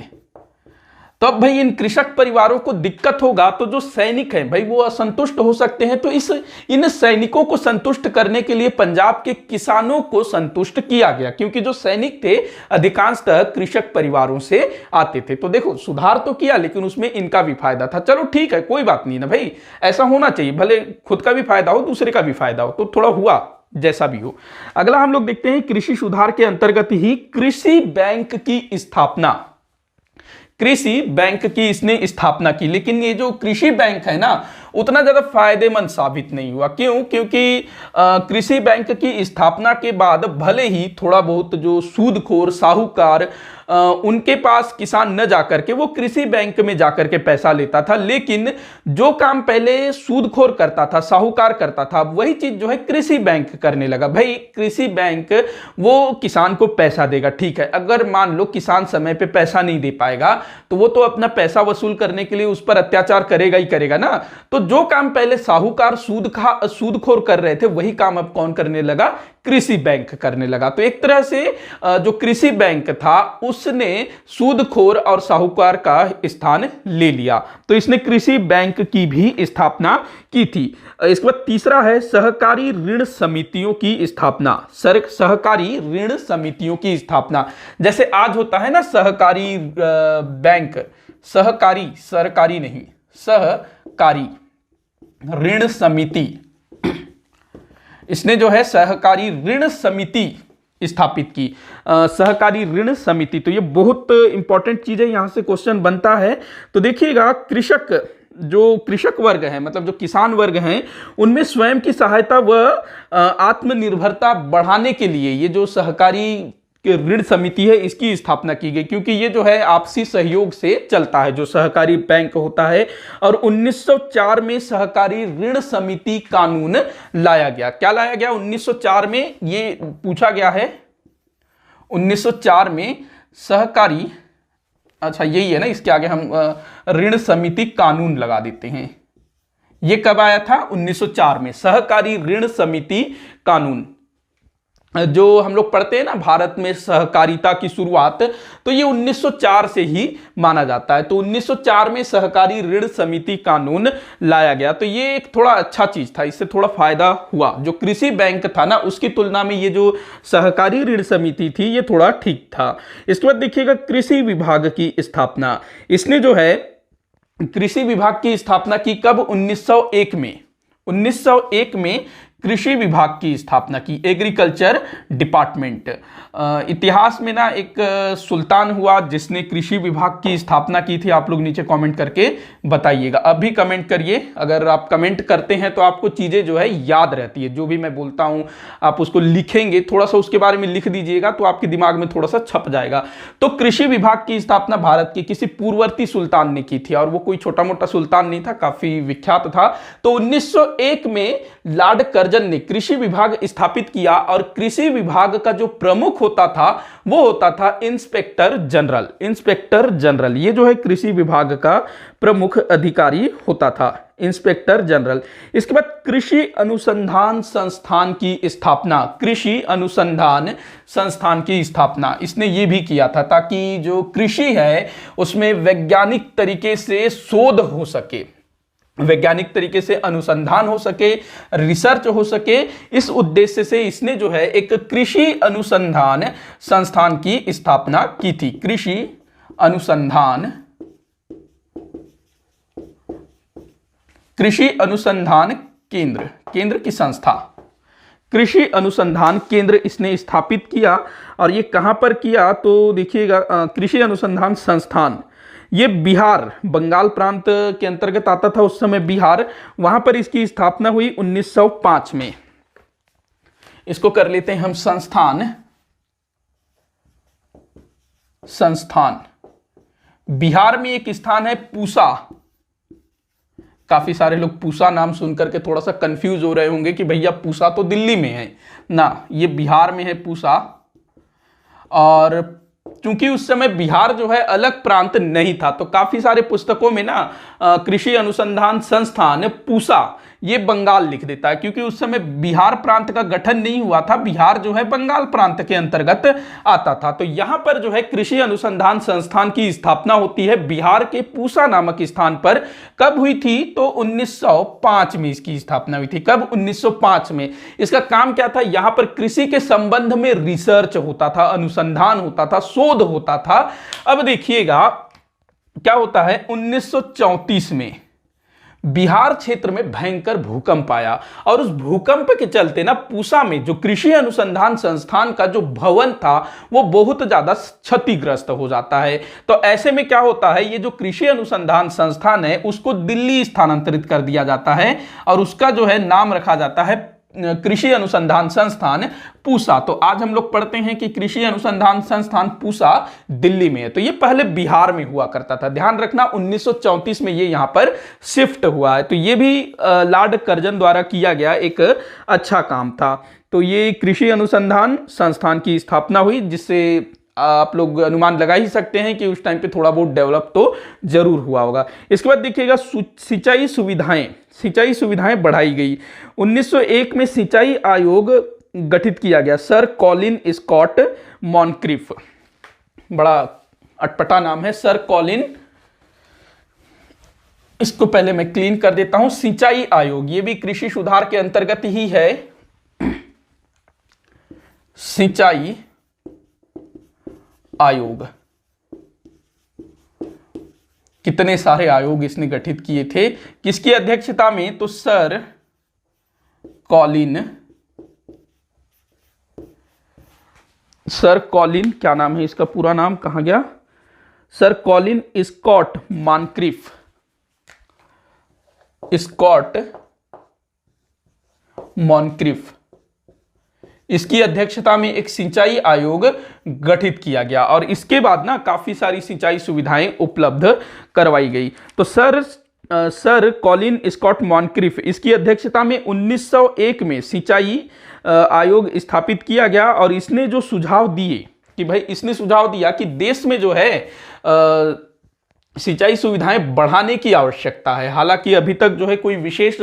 तो अब भाई इन कृषक परिवारों को दिक्कत होगा तो जो सैनिक हैं भाई वो असंतुष्ट हो सकते हैं। तो इन सैनिकों को संतुष्ट करने के लिए पंजाब के किसानों को संतुष्ट किया गया, क्योंकि जो सैनिक थे अधिकांशतः कृषक परिवारों से आते थे। तो देखो सुधार तो किया लेकिन उसमें इनका भी फायदा था। चलो ठीक है, कोई बात नहीं ना भाई, ऐसा होना चाहिए, भले खुद का भी फायदा हो दूसरे का भी फायदा हो। तो थोड़ा हुआ जैसा भी हो। अगला हम लोग देखते हैं कृषि सुधार के अंतर्गत ही कृषि बैंक की स्थापना। कृषि बैंक की इसने स्थापना की, लेकिन ये जो कृषि बैंक है ना उतना ज्यादा फायदेमंद साबित नहीं हुआ। क्योंकि कृषि बैंक की स्थापना के बाद भले ही थोड़ा बहुत जो सूदखोर साहूकार उनके पास किसान न जाकर के वो कृषि बैंक में जाकर के पैसा लेता था, लेकिन जो काम पहले सूदखोर करता था, साहूकार करता था, वही चीज जो है कृषि बैंक करने लगा। भाई कृषि बैंक वो किसान को पैसा देगा, ठीक है, अगर मान लो किसान समय पे पैसा नहीं दे पाएगा तो वो तो अपना पैसा वसूल करने के लिए उस पर अत्याचार करेगा ही करेगा ना। तो जो काम पहले साहूकार सूदखोर कर रहे थे वही काम अब कौन करने लगा, कृषि बैंक करने लगा। तो एक तरह से जो कृषि बैंक था उसने सूदखोर और साहूकार का स्थान ले लिया। तो इसने कृषि बैंक की भी स्थापना की थी। इसके बाद तीसरा है सहकारी ऋण समितियों की स्थापना। सहकारी ऋण समितियों की स्थापना, जैसे आज होता है ना सहकारी बैंक, सहकारी, सरकारी नहीं, सहकारी ऋण समिति, इसने जो है सहकारी ऋण समिति स्थापित की। सहकारी ऋण समिति, तो ये बहुत इंपॉर्टेंट चीज है, यहां से क्वेश्चन बनता है। तो देखिएगा कृषक वर्ग है, मतलब जो किसान वर्ग हैं, उनमें स्वयं की सहायता व आत्मनिर्भरता बढ़ाने के लिए ये जो सहकारी ऋण समिति है इसकी स्थापना की गई, क्योंकि ये जो है आपसी सहयोग से चलता है जो सहकारी बैंक होता है। और 1904 में सहकारी ऋण समिति कानून लाया गया। क्या लाया गया 1904 में, ये पूछा गया है 1904 में सहकारी, अच्छा यही है ना, इसके आगे हम ऋण समिति कानून लगा देते हैं। ये कब आया था, 1904 में सहकारी ऋण समिति कानून। जो हम लोग पढ़ते हैं ना भारत में सहकारिता की शुरुआत, तो ये 1904 से ही माना जाता है। तो 1904 में सहकारी ऋण समिति कानून लाया गया। तो ये एक थोड़ा अच्छा चीज था, इससे थोड़ा फायदा हुआ। जो कृषि बैंक था ना उसकी तुलना में ये जो सहकारी ऋण समिति थी ये थोड़ा ठीक था। इसके बाद देखिएगा कृषि विभाग की स्थापना। इसने जो है कृषि विभाग की स्थापना की कब, 1901 में। 1901 में कृषि विभाग की स्थापना की, एग्रीकल्चर डिपार्टमेंट। इतिहास में ना एक सुल्तान हुआ जिसने कृषि विभाग की स्थापना की थी, आप लोग नीचे कमेंट करके बताइएगा। अभी कमेंट करिए, अगर आप कमेंट करते हैं तो आपको चीजें जो है याद रहती है, जो भी मैं बोलता हूं आप उसको लिखेंगे, थोड़ा सा उसके बारे में लिख दीजिएगा तो आपके दिमाग में थोड़ा सा छप जाएगा। तो कृषि विभाग की स्थापना भारत के किसी पूर्ववर्ती सुल्तान ने की थी, और वो कोई छोटा मोटा सुल्तान नहीं था, काफी विख्यात था। तो 1901 में लॉर्ड कर्जन ने कृषि विभाग स्थापित किया, और कृषि विभाग का जो प्रमुख होता था वो होता था इंस्पेक्टर जनरल। इंस्पेक्टर जनरल ये जो है कृषि विभाग का प्रमुख अधिकारी होता था, इंस्पेक्टर जनरल। इसके बाद कृषि अनुसंधान संस्थान की स्थापना, कृषि अनुसंधान संस्थान की स्थापना इसने ये भी किया था ताकि जो कृषि है उसमें वैज्ञानिक तरीके से शोध हो सके, वैज्ञानिक तरीके से अनुसंधान हो सके, रिसर्च हो सके। इस उद्देश्य से इसने जो है एक कृषि अनुसंधान संस्थान की स्थापना की थी, कृषि अनुसंधान केंद्र, केंद्र की संस्था, कृषि अनुसंधान केंद्र इसने स्थापित किया। और ये कहां पर किया तो देखिएगा, कृषि अनुसंधान संस्थान ये बिहार, बंगाल प्रांत के अंतर्गत आता था उस समय बिहार, वहां पर इसकी स्थापना हुई 1905 में। इसको कर लेते हैं हम संस्थान, संस्थान। बिहार में एक स्थान है पूसा, काफी सारे लोग पूसा नाम सुनकर के थोड़ा सा कंफ्यूज हो रहे होंगे कि भैया पूसा तो दिल्ली में है ना, ये बिहार में है पूसा। और क्योंकि उस समय बिहार जो है अलग प्रांत नहीं था, तो काफी सारे पुस्तकों में ना कृषि अनुसंधान संस्थान पूसा ये बंगाल लिख देता है, क्योंकि उस समय बिहार प्रांत का गठन नहीं हुआ था, बिहार जो है बंगाल प्रांत के अंतर्गत आता था। तो यहां पर जो है कृषि अनुसंधान संस्थान की स्थापना होती है बिहार के पूसा नामक स्थान पर। कब हुई थी तो 1905 में इसकी स्थापना हुई थी। कब? 1905 में। इसका काम क्या था? यहां पर कृषि के संबंध में रिसर्च होता था, अनुसंधान होता था, शोध होता था। अब देखिएगा क्या होता है, 1934 में बिहार क्षेत्र में भयंकर भूकंप आया, और उस भूकंप के चलते ना पूसा में जो कृषि अनुसंधान संस्थान का जो भवन था वो बहुत ज्यादा क्षतिग्रस्त हो जाता है। तो ऐसे में क्या होता है, ये जो कृषि अनुसंधान संस्थान है उसको दिल्ली स्थानांतरित कर दिया जाता है, और उसका जो है नाम रखा जाता है कृषि अनुसंधान संस्थान पूसा। तो आज हम लोग पढ़ते हैं कि कृषि अनुसंधान संस्थान पूसा दिल्ली में है। तो ये पहले बिहार में हुआ करता था, ध्यान रखना 1934 में ये यहां पर शिफ्ट हुआ है। तो ये भी लॉर्ड कर्जन द्वारा किया गया एक अच्छा काम था। तो ये कृषि अनुसंधान संस्थान की स्थापना हुई, जिससे आप लोग अनुमान लगा ही सकते हैं कि उस टाइम पे थोड़ा बहुत डेवलप तो जरूर हुआ होगा। इसके बाद देखिएगा सिंचाई सुविधाएं बढ़ाई गई। 1901 में सिंचाई आयोग गठित किया गया, सर कॉलिन स्कॉट मॉनक्रिफ, बड़ा अटपटा नाम है सर कॉलिन। इसको पहले मैं क्लीन कर देता हूं। सिंचाई आयोग ये भी कृषि सुधार के अंतर्गत ही है। सिंचाई आयोग, कितने सारे आयोग इसने गठित किए थे, किसकी अध्यक्षता में? तो सर कॉलिन क्या नाम है इसका पूरा नाम, कहां गया? सर कॉलिन स्कॉट मॉनक्रिफ, इसकी अध्यक्षता में एक सिंचाई आयोग गठित किया गया, और इसके बाद ना काफी सारी सिंचाई सुविधाएं उपलब्ध करवाई गई। तो सर कॉलिन स्कॉट मॉनक्रिफ इसकी अध्यक्षता में 1901 में सिंचाई आयोग स्थापित किया गया, और इसने जो सुझाव दिए कि भाई इसने सुझाव दिया कि देश में जो है सिंचाई सुविधाएं बढ़ाने की आवश्यकता है। हालांकि अभी तक जो है कोई विशेष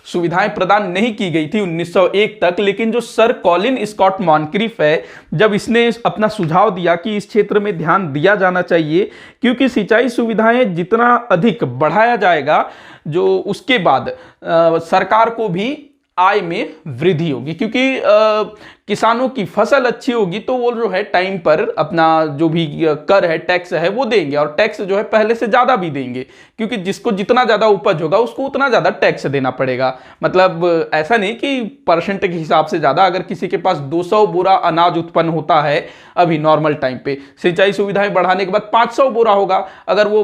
सुविधाएं प्रदान नहीं की गई थी 1901 तक, लेकिन जो सर कॉलिन स्कॉट मॉनक्रिफ है, जब इसने अपना सुझाव दिया कि इस क्षेत्र में ध्यान दिया जाना चाहिए, क्योंकि सिंचाई सुविधाएं जितना अधिक बढ़ाया जाएगा जो उसके बाद सरकार को भी आय में वृद्धि होगी, क्योंकि किसानों की फसल अच्छी होगी तो वो जो है टाइम पर अपना जो भी कर है, टैक्स है, वो देंगे, और टैक्स जो है पहले से ज्यादा भी देंगे, क्योंकि जिसको जितना ज्यादा उपज होगा उसको उतना ज्यादा टैक्स देना पड़ेगा। मतलब ऐसा नहीं कि परसेंट के हिसाब से ज्यादा। अगर किसी के पास 200 बोरा अनाज उत्पन्न होता है अभी नॉर्मल टाइम पे, सिंचाई सुविधाएं बढ़ाने के बाद 500 बोरा होगा, अगर वो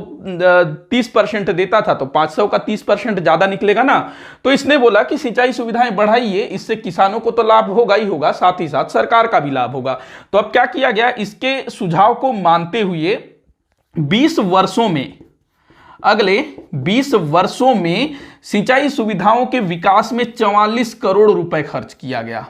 30% देता था तो 500 का 30% ज्यादा निकलेगा ना। तो इसने बोला कि सिंचाई सुविधाएं बढ़ाइए, इससे किसानों को तो लाभ होगा ही होगा, साथ ही साथ सरकार का भी लाभ होगा। तो अब क्या किया गया, इसके सुझाव को मानते हुए 20 वर्षों में, अगले 20 वर्षों में सिंचाई सुविधाओं के विकास में 44 करोड़ रुपए खर्च किया गया।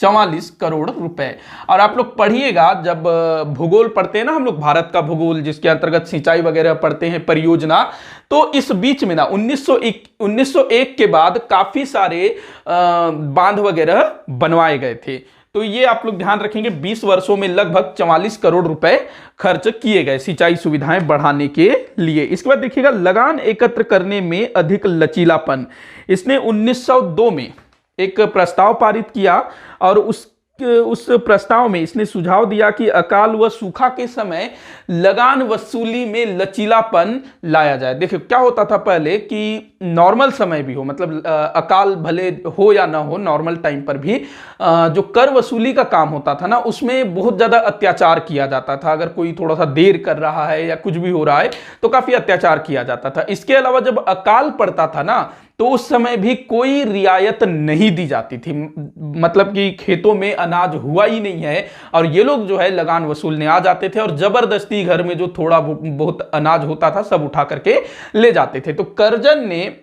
44 करोड़ रुपए। और आप लोग पढ़िएगा, जब भूगोल पढ़ते हैं ना हम लोग, भारत का भूगोल जिसके अंतर्गत सिंचाई वगैरह पढ़ते हैं, परियोजना, तो इस बीच में ना 1901 के बाद काफी सारे बांध वगैरह बनवाए गए थे। तो ये आप लोग ध्यान रखेंगे, 20 वर्षों में लगभग 44 करोड़ रुपए खर्च किए गए सिंचाई सुविधाएं बढ़ाने के लिए। इसके बाद देखिएगा, लगान एकत्र करने में अधिक लचीलापन। इसने 1902 में एक प्रस्ताव पारित किया और उस प्रस्ताव में इसने सुझाव दिया कि अकाल व सूखा के समय लगान वसूली में लचीलापन लाया जाए। देखिए क्या होता था पहले कि नॉर्मल समय भी हो, मतलब अकाल भले हो या ना हो, नॉर्मल टाइम पर भी जो कर वसूली का काम होता था ना, उसमें बहुत ज्यादा अत्याचार किया जाता था। अगर कोई थोड़ा सा देर कर रहा है या कुछ भी हो रहा है तो काफी अत्याचार किया जाता था। इसके अलावा जब अकाल पड़ता था ना, तो उस समय भी कोई रियायत नहीं दी जाती थी, मतलब कि खेतों में अनाज हुआ ही नहीं है और ये लोग जो है लगान वसूलने आ जाते थे और जबरदस्ती घर में जो थोड़ा बहुत अनाज होता था सब उठा करके ले जाते थे। तो कर्जन ने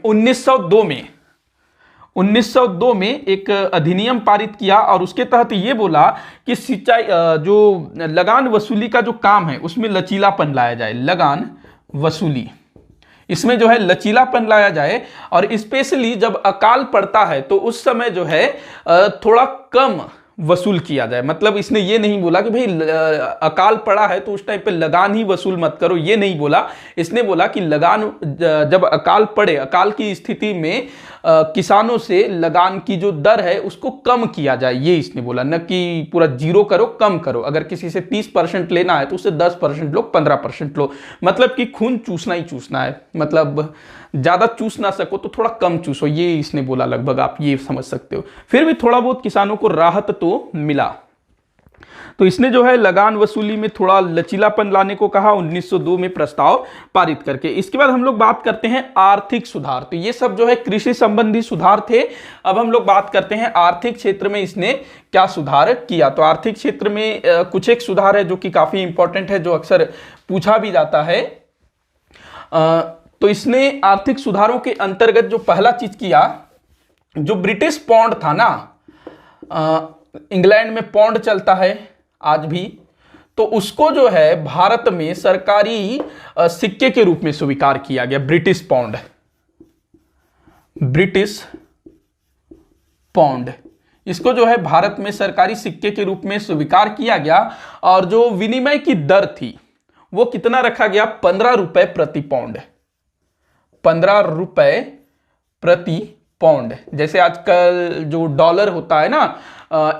1902 में एक अधिनियम पारित किया और उसके तहत ये बोला कि सिंचाई जो लगान वसूली का जो काम है उसमें लचीलापन लाया जाए। लगान वसूली, इसमें जो है लचीलापन लाया जाए, और स्पेशली जब अकाल पड़ता है तो उस समय जो है थोड़ा कम वसूल किया जाए। मतलब इसने ये नहीं बोला कि भाई अकाल पड़ा है तो उस टाइम पे लगान ही वसूल मत करो, ये नहीं बोला। इसने बोला कि लगान जब अकाल पड़े, अकाल की स्थिति में किसानों से लगान की जो दर है उसको कम किया जाए, ये इसने बोला। न कि पूरा जीरो करो, कम करो। अगर किसी से 30% लेना है तो उससे 10% लो, 15% लो। मतलब कि खून चूसना ही चूसना है, मतलब ज्यादा चूस ना सको तो थोड़ा कम चूसो, ये इसने बोला। लगभग आप ये समझ सकते हो। फिर भी थोड़ा बहुत किसानों को राहत तो मिला। तो इसने जो है लगान वसूली में थोड़ा लचीलापन लाने को कहा 1902 में प्रस्ताव पारित करके। इसके बाद हम लोग बात करते हैं आर्थिक सुधार। तो ये सब जो है कृषि संबंधी सुधार थे। अब हम लोग बात करते हैं आर्थिक क्षेत्र में इसने क्या सुधार किया। तो आर्थिक क्षेत्र में कुछ एक सुधार है जो कि काफी इंपॉर्टेंट है, जो अक्सर पूछा भी जाता है। तो इसने आर्थिक सुधारों के अंतर्गत जो पहला चीज किया, जो ब्रिटिश पौंड था ना, इंग्लैंड में पौंड चलता है आज भी, तो उसको जो है भारत में सरकारी सिक्के के रूप में स्वीकार किया गया। ब्रिटिश पौंड, ब्रिटिश पौंड, इसको जो है भारत में सरकारी सिक्के के रूप में स्वीकार किया गया। और जो विनिमय की दर थी वो कितना रखा गया, 15 रुपए प्रति पौंड। 15 रुपए प्रति पौंड। जैसे आजकल जो डॉलर होता है ना,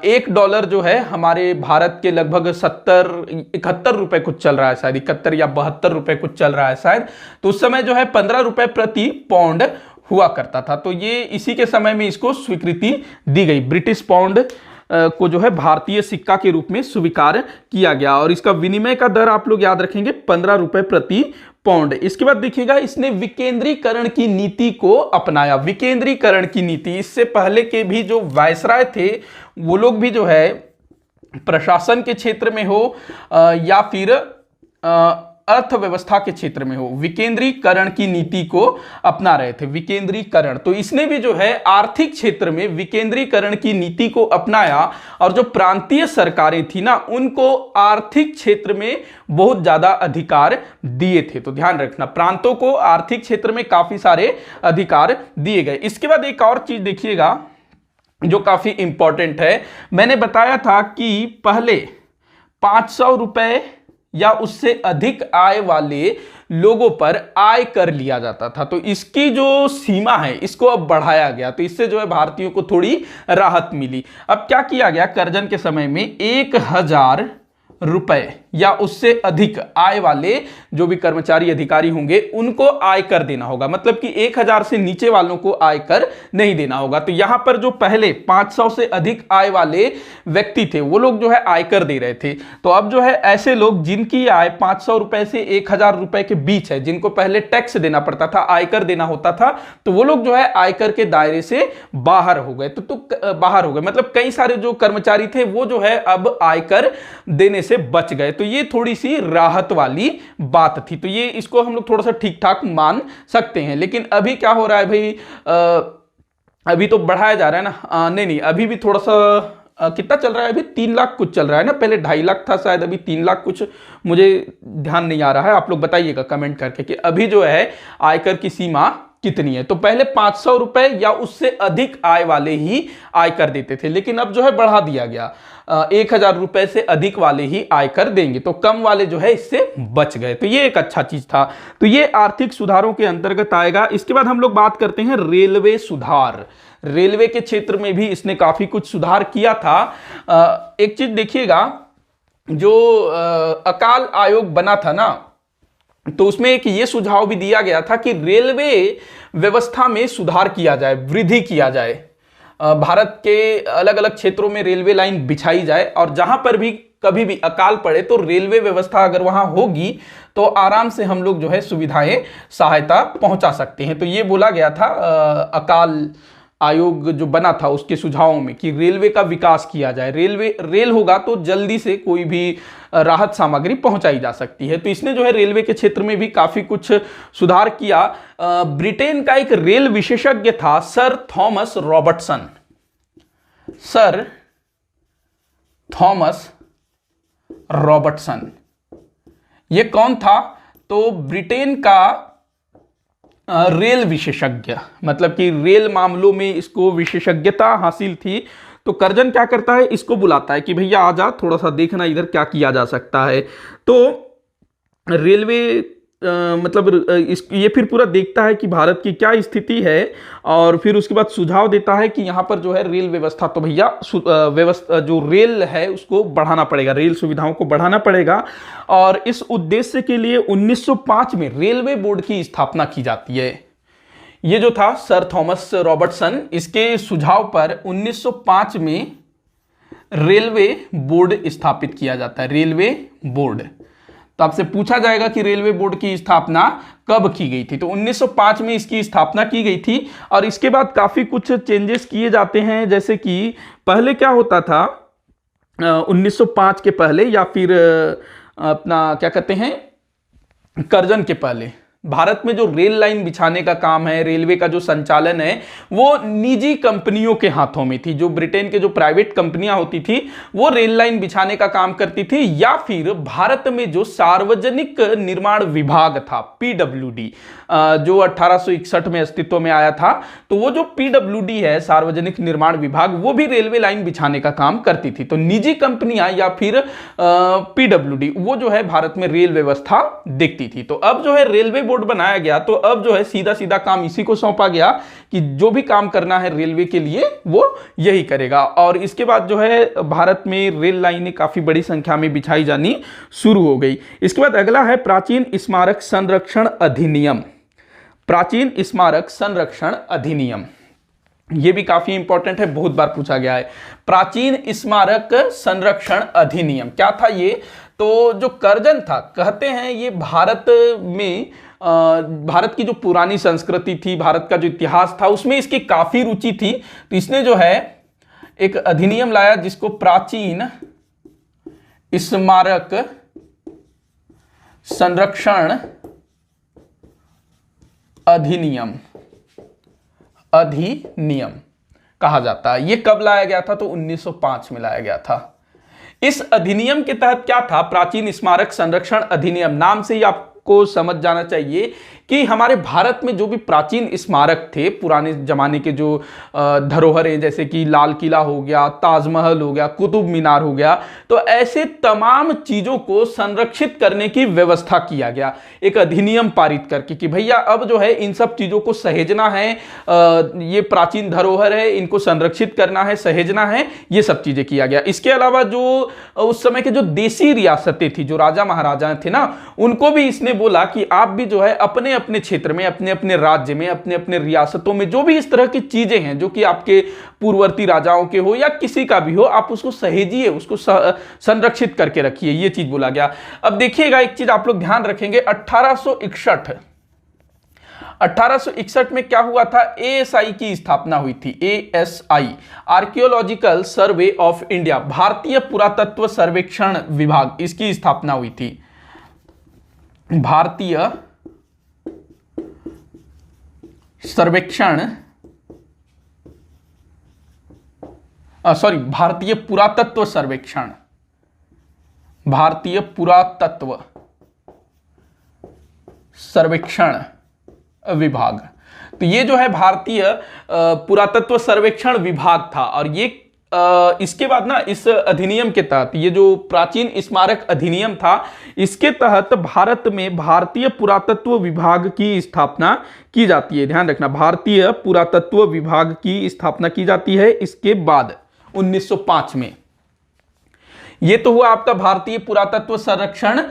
$1 जो है हमारे भारत के लगभग 71 रुपए कुछ चल रहा है, शायद 71 या 72 रुपए कुछ चल रहा है शायद। तो उस समय जो है 15 रुपए प्रति पौंड हुआ करता था। तो ये इसी के समय में इसको स्वीकृति दी गई। ब्रिटिश पौंड को जो है भारतीय सिक्का के रूप में स्वीकार किया गया और इसका विनिमय का दर आप लोग याद रखेंगे 15 रुपए प्रति पौंड। इसके बाद देखिएगा, इसने विकेंद्रीकरण की नीति को अपनाया। विकेंद्रीकरण की नीति, इससे पहले के भी जो वायसराय थे वो लोग भी जो है प्रशासन के क्षेत्र में हो या फिर अर्थव्यवस्था के क्षेत्र में हो, विकेंद्रीकरण की नीति को अपना रहे थे। विकेंद्रीकरण, तो इसने भी जो है आर्थिक क्षेत्र में विकेंद्रीकरण की नीति को अपनाया और जो प्रांतीय सरकारें थी ना, उनको आर्थिक क्षेत्र में बहुत ज्यादा अधिकार दिए थे। तो ध्यान रखना, प्रांतों को आर्थिक क्षेत्र में काफी सारे अधिकार दिए गए। इसके बाद एक और चीज देखिएगा जो काफी इंपॉर्टेंट है। मैंने बताया था कि पहले 500 रुपए या उससे अधिक आय वाले लोगों पर आय कर लिया जाता था। तो इसकी जो सीमा है इसको अब बढ़ाया गया, तो इससे जो है भारतीयों को थोड़ी राहत मिली। अब क्या किया गया, कर्जन के समय में 1,000 रुपए या उससे अधिक आय वाले जो भी कर्मचारी अधिकारी होंगे उनको आयकर देना होगा। मतलब कि 1,000 से नीचे वालों को आयकर नहीं देना होगा। तो यहां पर जो पहले 500 से अधिक आय वाले व्यक्ति थे वो लोग जो है आयकर दे रहे थे। तो अब जो है ऐसे लोग जिनकी आय 500 रुपए से 1,000 रुपए के बीच है, जिनको पहले टैक्स देना पड़ता था, आयकर देना होता था, तो वो लोग जो है आयकर के दायरे से बाहर हो गए। तो बाहर हो गए मतलब कई सारे जो कर्मचारी थे वो जो है अब आयकर देने से बच गए। तो ये थोड़ी सी राहत वाली बात थी। तो ये इसको हम लोग थोड़ा सा ठीक ठाक मान सकते हैं। लेकिन अभी क्या हो रहा है भाई, अभी तो बढ़ाया जा रहा है ना, नहीं अभी भी थोड़ा सा कितना चल रहा है, अभी 3 लाख कुछ चल रहा है ना, पहले 2.5 लाख था शायद, अभी 3 लाख कुछ, मुझे ध्यान नहीं आ रहा है। आप लोग बताइएगा कमेंट करके कि अभी जो है आयकर की सीमा कितनी है। तो पहले 500 रुपए या उससे अधिक आय वाले ही आयकर देते थे, लेकिन अब जो है बढ़ा दिया गया, 1,000 रुपए से अधिक वाले ही आयकर देंगे। तो कम वाले जो है इससे बच गए। तो ये एक अच्छा चीज था। तो ये आर्थिक सुधारों के अंतर्गत आएगा। इसके बाद हम लोग बात करते हैं रेलवे सुधार। रेलवे के क्षेत्र में भी इसने काफी कुछ सुधार किया था। एक चीज देखिएगा, जो अकाल आयोग बना था ना, तो उसमें एक ये सुझाव भी दिया गया था कि रेलवे व्यवस्था में सुधार किया जाए, वृद्धि किया जाए, भारत के अलग अलग क्षेत्रों में रेलवे लाइन बिछाई जाए, और जहां पर भी कभी भी अकाल पड़े तो रेलवे व्यवस्था अगर वहां होगी तो आराम से हम लोग जो है सुविधाएं, सहायता पहुंचा सकते हैं। तो ये बोला गया था अकाल आयोग जो बना था उसके सुझावों में कि रेलवे का विकास किया जाए। रेल होगा तो जल्दी से कोई भी राहत सामग्री पहुंचाई जा सकती है। तो इसने जो है रेलवे के क्षेत्र में भी काफी कुछ सुधार किया। ब्रिटेन का एक रेल विशेषज्ञ था sir Thomas Robertson. Sir Thomas Robertson ये कौन था? तो ब्रिटेन का रेल विशेषज्ञ, मतलब कि रेल मामलों में इसको विशेषज्ञता हासिल थी। तो कर्जन क्या करता है, इसको बुलाता है कि भैया आ जा, थोड़ा सा देखना इधर क्या किया जा सकता है। तो रेलवे ये फिर पूरा देखता है कि भारत की क्या स्थिति है, और फिर उसके बाद सुझाव देता है कि यहाँ पर जो है रेल व्यवस्था, तो भैया व्यवस्था जो रेल है उसको बढ़ाना पड़ेगा, रेल सुविधाओं को बढ़ाना पड़ेगा। और इस उद्देश्य के लिए 1905 में रेलवे बोर्ड की स्थापना की जाती है। ये जो था सर थॉमस रॉबर्टसन, इसके सुझाव पर 1905 में रेलवे बोर्ड स्थापित किया जाता है। रेलवे बोर्ड, तो आपसे पूछा जाएगा कि रेलवे बोर्ड की स्थापना कब की गई थी? तो 1905 में इसकी स्थापना की गई थी। और इसके बाद काफी कुछ चेंजेस किए जाते हैं, जैसे कि पहले क्या होता था 1905 के पहले, या फिर अपना क्या कहते हैं कर्जन के पहले, भारत में जो रेल लाइन बिछाने का काम है, रेलवे का जो संचालन है, वो निजी कंपनियों के हाथों में थी। जो ब्रिटेन के जो प्राइवेट कंपनियां होती थी वो रेल लाइन बिछाने का काम करती थी, या फिर भारत में जो सार्वजनिक निर्माण विभाग था पीडब्ल्यूडी, जो 1861 में अस्तित्व में आया था, तो वो जो पीडब्ल्यूडी है सार्वजनिक निर्माण विभाग, वो भी रेलवे लाइन बिछाने का काम करती थी। तो निजी कंपनियां या फिर पीडब्ल्यूडी वो जो है भारत में रेल व्यवस्था देखती थी। तो अब जो है रेलवे बोर्ड बनाया गया, तो अब जो है सीधा सीधा काम इसी को सौंपा गया कि जो भी काम करना है रेलवे के लिए वो यही करेगा। और इसके बाद जो है भारत में रेल लाइनें काफी बड़ी संख्या में बिछाई जानी शुरू हो गई। इसके बाद अगला है प्राचीन स्मारक संरक्षण अधिनियम। प्राचीन स्मारक संरक्षण अधिनियम ये भी काफी इंपॉर्टेंट है, बहुत बार पूछा गया है। प्राचीन स्मारक संरक्षण अधिनियम क्या था ये? तो जो कर्जन था, कहते हैं ये भारत में भारत की जो पुरानी संस्कृति थी, भारत का जो इतिहास था, उसमें इसकी काफी रुचि थी। तो इसने जो है एक अधिनियम लाया जिसको प्राचीन स्मारक संरक्षण अधिनियम कहा जाता है। यह कब लाया गया था? तो 1905 में लाया गया था। इस अधिनियम के तहत क्या था? प्राचीन स्मारक संरक्षण अधिनियम नाम से ही आप आपको समझ जाना चाहिए कि हमारे भारत में जो भी प्राचीन स्मारक थे, पुराने जमाने के जो धरोहरें, जैसे कि लाल किला हो गया, ताजमहल हो गया, कुतुब मीनार हो गया, तो ऐसे तमाम चीजों को संरक्षित करने की व्यवस्था किया गया एक अधिनियम पारित करके कि भैया अब जो है इन सब चीजों को सहेजना है, ये प्राचीन धरोहर है, इनको संरक्षित करना है, सहेजना है, ये सब चीजें किया गया। इसके अलावा जो उस समय के जो देसी रियासतें थी, जो राजा महाराजा थे ना, उनको भी इसने बोला कि आप भी जो है अपने अपने क्षेत्र में, अपने अपने राज्य में, अपने अपने रियासतों में जो भी इस तरह की चीजें हैं जो कि आपके पूर्ववर्ती राजाओं के हो या किसी का भी हो, आप उसको सहेजिए, उसको संरक्षित करके रखिए, ये चीज बोला गया। अब देखिएगा एक चीज आप लोग ध्यान रखेंगे, 1861 में क्या हुआ था, एएसआई की स्थापना हुई थी। ASI, archaeological survey of India, भारतीय पुरातत्व सर्वेक्षण विभाग, इसकी स्थापना हुई थी। भारतीय सर्वेक्षण, भारतीय पुरातत्व सर्वेक्षण, भारतीय पुरातत्व सर्वेक्षण विभाग। तो ये जो है भारतीय पुरातत्व सर्वेक्षण विभाग था। और ये इसके बाद ना इस अधिनियम के तहत, ये जो प्राचीन स्मारक अधिनियम था, इसके तहत भारत में भारतीय पुरातत्व विभाग की स्थापना की जाती है। ध्यान रखना, भारतीय पुरातत्व विभाग की स्थापना की जाती है इसके बाद 1905 में। ये तो हुआ आपका भारतीय पुरातत्व सर्वेक्षण,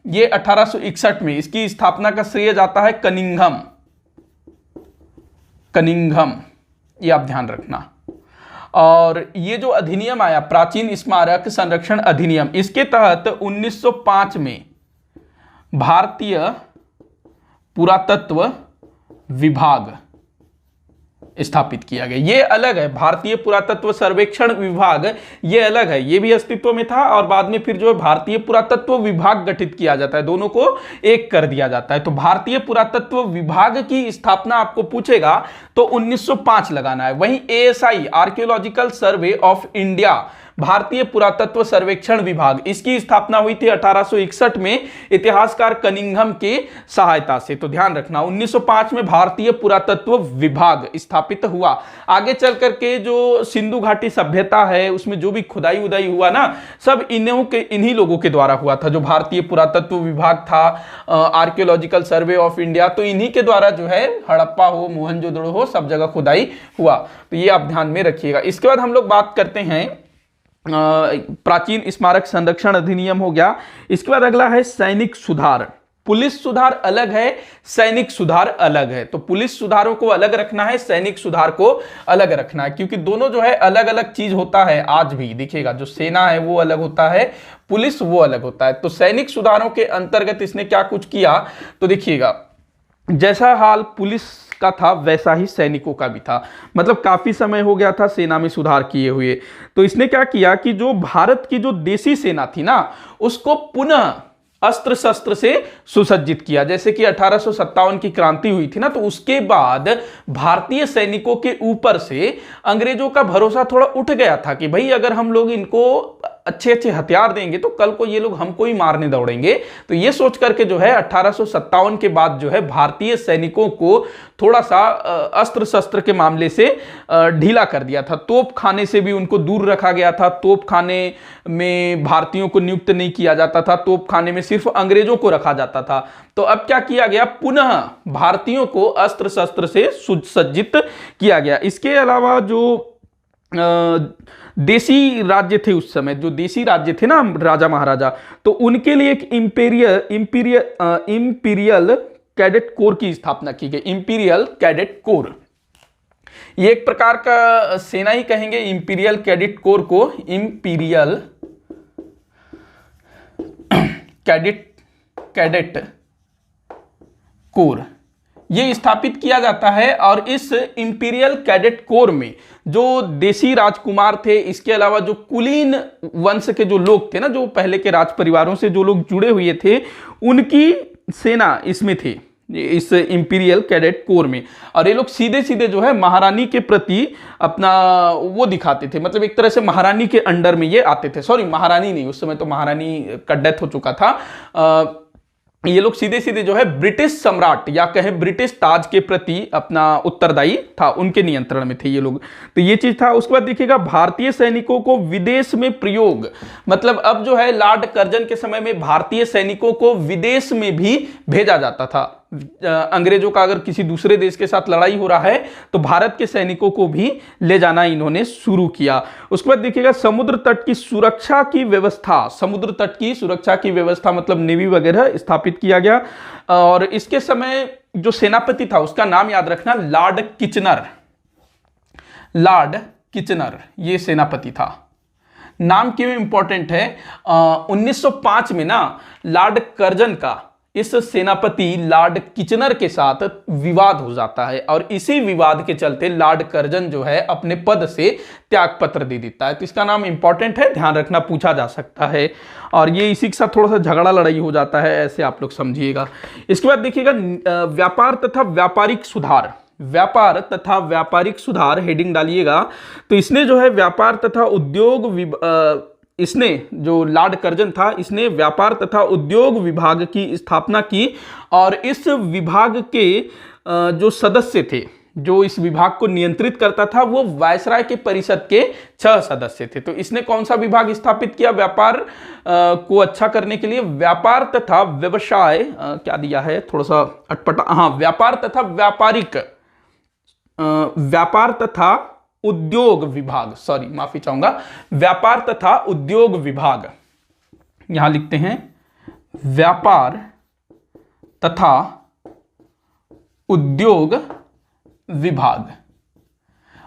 ये 1861 में। इसकी स्थापना का श्रेय जाता है कनिंघम, ये आप ध्यान रखना। और ये जो अधिनियम आया, प्राचीन स्मारक संरक्षण अधिनियम, इसके तहत 1905 में भारतीय पुरातत्व विभाग स्थापित किया गया। ये अलग है, भारतीय पुरातत्व सर्वेक्षण विभाग ये अलग है, ये भी अस्तित्व में था और बाद में फिर जो है भारतीय पुरातत्व विभाग गठित किया जाता है, दोनों को एक कर दिया जाता है। तो भारतीय पुरातत्व विभाग की स्थापना आपको पूछेगा तो 1905 लगाना है। वहीं ASI, archaeological survey of India, भारतीय पुरातत्व सर्वेक्षण विभाग, इसकी स्थापना हुई थी 1861 में इतिहासकार कनिंघम के सहायता से। तो ध्यान रखना, 1905 में भारतीय पुरातत्व विभाग स्थापित हुआ। आगे चल करके जो सिंधु घाटी सभ्यता है उसमें जो भी खुदाई उदाई हुआ ना, सब इन्हीं लोगों के द्वारा हुआ था। जो भारतीय पुरातत्व विभाग था, आर्कियोलॉजिकल सर्वे ऑफ इंडिया, तो इन्हीं के द्वारा जो है हड़प्पा हो, मोहनजोदड़ो हो, सब जगह खुदाई हुआ। तो ये आप ध्यान में रखिएगा। इसके बाद हम लोग बात करते हैं, प्राचीन स्मारक संरक्षण अधिनियम हो गया। इसके बाद अगला है सैनिक सुधार। पुलिस सुधार अलग है, सैनिक सुधार अलग है। तो पुलिस सुधारों को अलग रखना है, सैनिक सुधार को अलग रखना है, क्योंकि दोनों जो है अलग अलग चीज होता है। आज भी देखिएगा, जो सेना है वो अलग होता है, पुलिस वो अलग होता है। तो सैनिक सुधारों के अंतर्गत इसने क्या कुछ किया, तो देखिएगा, जैसा हाल पुलिस का था वैसा ही सैनिकों का भी था। मतलब काफी समय हो गया था सेना में सुधार किए हुए। तो इसने क्या किया कि जो भारत की जो देसी सेना थी ना, उसको पुनः अस्त्र शस्त्र से सुसज्जित किया। जैसे कि 1857 की क्रांति हुई थी ना, तो उसके बाद भारतीय सैनिकों के ऊपर से अंग्रेजों का भरोसा थोड़ा उठ गया था कि भाई अगर हम लोग इनको अच्छे अच्छे हथियार देंगे तो कल को ये लोग हमको ही मारने दौड़ेंगे। तो ये सोच करके जो है 1857 के बाद जो है भारतीय सैनिकों को थोड़ा सा अस्त्र शस्त्र के मामले से ढीला कर दिया था। तोप खाने से भी उनको दूर रखा गया था। तोप खाने में भारतीयों को नियुक्त नहीं किया जाता था, तोप खाने में सिर्फ अंग्रेजों को रखा जाता था। तो अब क्या किया गया, पुनः भारतीयों को अस्त्र शस्त्र से सुसज्जित किया गया। इसके अलावा जो देसी राज्य थे उस समय, जो देसी राज्य थे ना राजा महाराजा, तो उनके लिए एक इंपीरियल कैडेट कोर की स्थापना की गई। इंपीरियल कैडेट कोर, ये एक प्रकार का सेना ही कहेंगे इंपीरियल कैडेट कोर को। इंपीरियल कैडेट कोर ये स्थापित किया जाता है। और इस इंपीरियल कैडेट कोर में जो देसी राजकुमार थे, इसके अलावा जो कुलीन वंश के जो लोग थे ना, जो पहले के राज परिवारों से जो लोग जुड़े हुए थे, उनकी सेना इसमें थे, इस इंपीरियल कैडेट कोर में। और ये लोग सीधे सीधे जो है महारानी के प्रति अपना वो दिखाते थे, मतलब एक तरह से महारानी के अंडर में ये आते थे। सॉरी, महारानी नहीं, उस समय तो महारानी का डेथ हो चुका था। ये लोग सीधे सीधे जो है ब्रिटिश सम्राट या कहें ब्रिटिश ताज के प्रति अपना उत्तरदायी था, उनके नियंत्रण में थे ये लोग। तो ये चीज था। उसके बाद देखिएगा भारतीय सैनिकों को विदेश में प्रयोग, मतलब अब जो है लॉर्ड कर्जन के समय में भारतीय सैनिकों को विदेश में भी भेजा जाता था। अंग्रेजों का अगर किसी दूसरे देश के साथ लड़ाई हो रहा है तो भारत के सैनिकों को भी ले जाना इन्होंने शुरू किया। उसके बाद देखिएगा समुद्र तट की सुरक्षा की व्यवस्था, समुद्र तट की सुरक्षा की व्यवस्था मतलब नेवी वगैरह स्थापित किया गया। और इसके समय जो सेनापति था उसका नाम याद रखना, लॉर्ड किचनर। लॉर्ड किचनर ये सेनापति था। नाम क्यों इंपॉर्टेंट है? 1905 में ना लॉर्ड कर्जन का इस सेनापति लॉर्ड किचनर के साथ विवाद हो जाता है और इसी विवाद के चलते लॉर्ड कर्जन जो है अपने पद से त्याग पत्र दे देता है। तो इसका नाम इंपॉर्टेंट है, ध्यान रखना, पूछा जा सकता है। और ये इसी के साथ थोड़ा सा झगड़ा लड़ाई हो जाता है, ऐसे आप लोग समझिएगा। इसके बाद देखिएगा व्यापार तथा व्यापारिक सुधार, व्यापार तथा व्यापारिक सुधार हेडिंग डालिएगा। तो इसने जो है व्यापार तथा उद्योग इसने जो लॉर्ड कर्जन था इसने व्यापार तथा उद्योग विभाग की स्थापना की और इस विभाग के जो सदस्य थे, जो इस विभाग को नियंत्रित करता था, वो वायसराय के परिषद के 6 सदस्य थे। तो इसने कौन सा विभाग स्थापित किया व्यापार को अच्छा करने के लिए? व्यापार तथा व्यवसाय, क्या दिया है थोड़ा सा अटपटा, हाँ, व्यापार तथा व्यापार तथा उद्योग विभाग, सॉरी माफी चाहूंगा, व्यापार तथा उद्योग विभाग, यहां लिखते हैं व्यापार तथा उद्योग विभाग।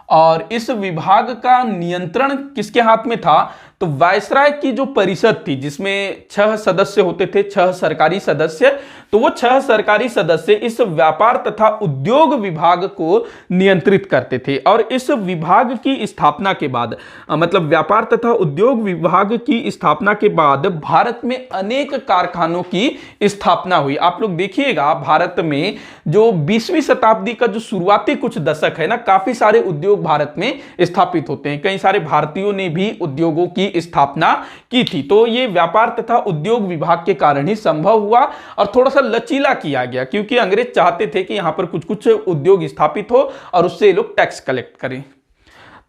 और इस विभाग का नियंत्रण किसके हाथ में था? तो वायसराय की जो परिषद थी जिसमें 6 सदस्य होते थे, 6 सरकारी सदस्य, तो वो 6 सरकारी सदस्य इस व्यापार तथा उद्योग विभाग को नियंत्रित करते थे। और इस विभाग की स्थापना के बाद, मतलब व्यापार तथा उद्योग विभाग की स्थापना के बाद भारत में अनेक कारखानों की स्थापना हुई। आप लोग देखिएगा भारत में जो 20वीं शताब्दी का जो शुरुआती कुछ दशक है ना, काफी सारे उद्योग भारत में स्थापित होते हैं। कई सारे भारतीयों ने भी उद्योगों की स्थापना की थी। तो ये व्यापार तथा उद्योग विभाग के कारण ही संभव हुआ और थोड़ा सा लचीला किया गया, क्योंकि अंग्रेज चाहते थे कि यहां पर कुछ कुछ उद्योग स्थापित हो और उससे ये लोग टैक्स कलेक्ट करें।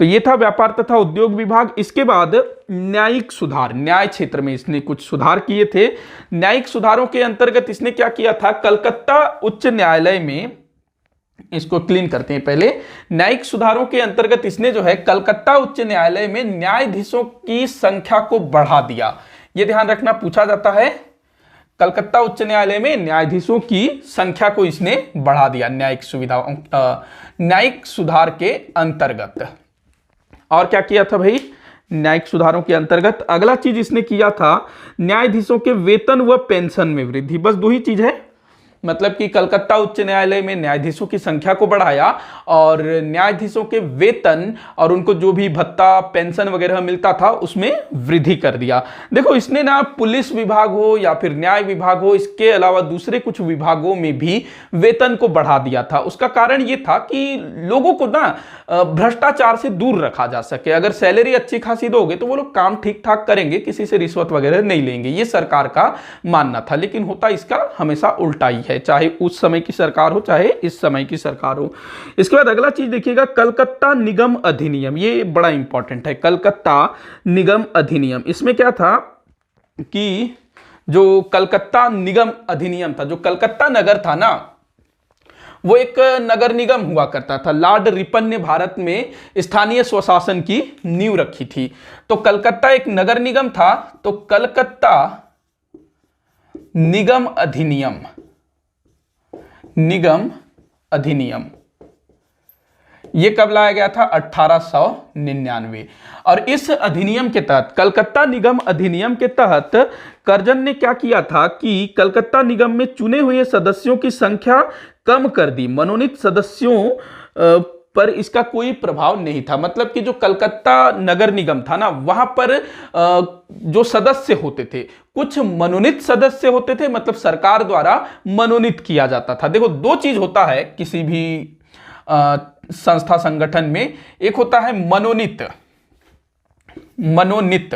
तो ये था व्यापार तथा उद्योग विभाग। इसके बाद न्यायिक सुधार, न्याय क्षेत्र में इसने कुछ सुधार किए थे। न्यायिक सुधारों के अंतर्गत इसने क्या किया था? कलकत्ता उच्च न्यायालय में, इसको क्लीन करते हैं पहले, न्यायिक सुधारों के अंतर्गत इसने जो है कलकत्ता उच्च न्यायालय में न्यायाधीशों की संख्या को बढ़ा दिया। यह ध्यान रखना, पूछा जाता है। कलकत्ता उच्च न्यायालय में न्यायाधीशों की संख्या को इसने बढ़ा दिया न्यायिक सुधार के अंतर्गत। और क्या किया था भाई न्यायिक सुधारों के अंतर्गत? अगला चीज इसने किया था न्यायाधीशों के वेतन व पेंशन में वृद्धि। बस 2 ही चीज है, मतलब कि कलकत्ता उच्च न्यायालय में न्यायाधीशों की संख्या को बढ़ाया और न्यायाधीशों के वेतन और उनको जो भी भत्ता पेंशन वगैरह मिलता था उसमें वृद्धि कर दिया। देखो इसने ना पुलिस विभाग हो या फिर न्याय विभाग हो, इसके अलावा दूसरे कुछ विभागों में भी वेतन को बढ़ा दिया था। उसका कारण ये था कि लोगों को ना भ्रष्टाचार से दूर रखा जा सके। अगर सैलरी अच्छी खासी दोगे तो वो लोग काम ठीक ठाक करेंगे, किसी से रिश्वत वगैरह नहीं लेंगे, ये सरकार का मानना था। लेकिन होता इसका हमेशा उल्टा ही है, चाहे उस समय की सरकार हो चाहे इस समय की सरकार हो। इसके बाद अगला चीज देखिएगा कलकत्ता निगम अधिनियम, ये बड़ा इंपॉर्टेंट है। कलकत्ता निगम अधिनियम, इसमें क्या था कि जो कलकत्ता निगम अधिनियम था, जो कलकत्ता नगर था ना, वो एक नगर निगम हुआ करता था। लॉर्ड रिपन ने भारत में स्थानीय स्वशासन की नींव रखी थी। तो कलकत्ता एक नगर निगम था। तो कलकत्ता निगम अधिनियम, निगम अधिनियम ये कब लाया गया था? 1899। और इस अधिनियम के तहत, कलकत्ता निगम अधिनियम के तहत कर्जन ने क्या किया था कि कलकत्ता निगम में चुने हुए सदस्यों की संख्या कम कर दी। मनोनीत सदस्यों पर इसका कोई प्रभाव नहीं था। मतलब कि जो कलकत्ता नगर निगम था ना, वहां पर जो सदस्य होते थे, कुछ मनोनीत सदस्य होते थे, मतलब सरकार द्वारा मनोनीत किया जाता था। देखो 2 चीज होता है किसी भी संस्था संगठन में, एक होता है मनोनीत, मनोनीत,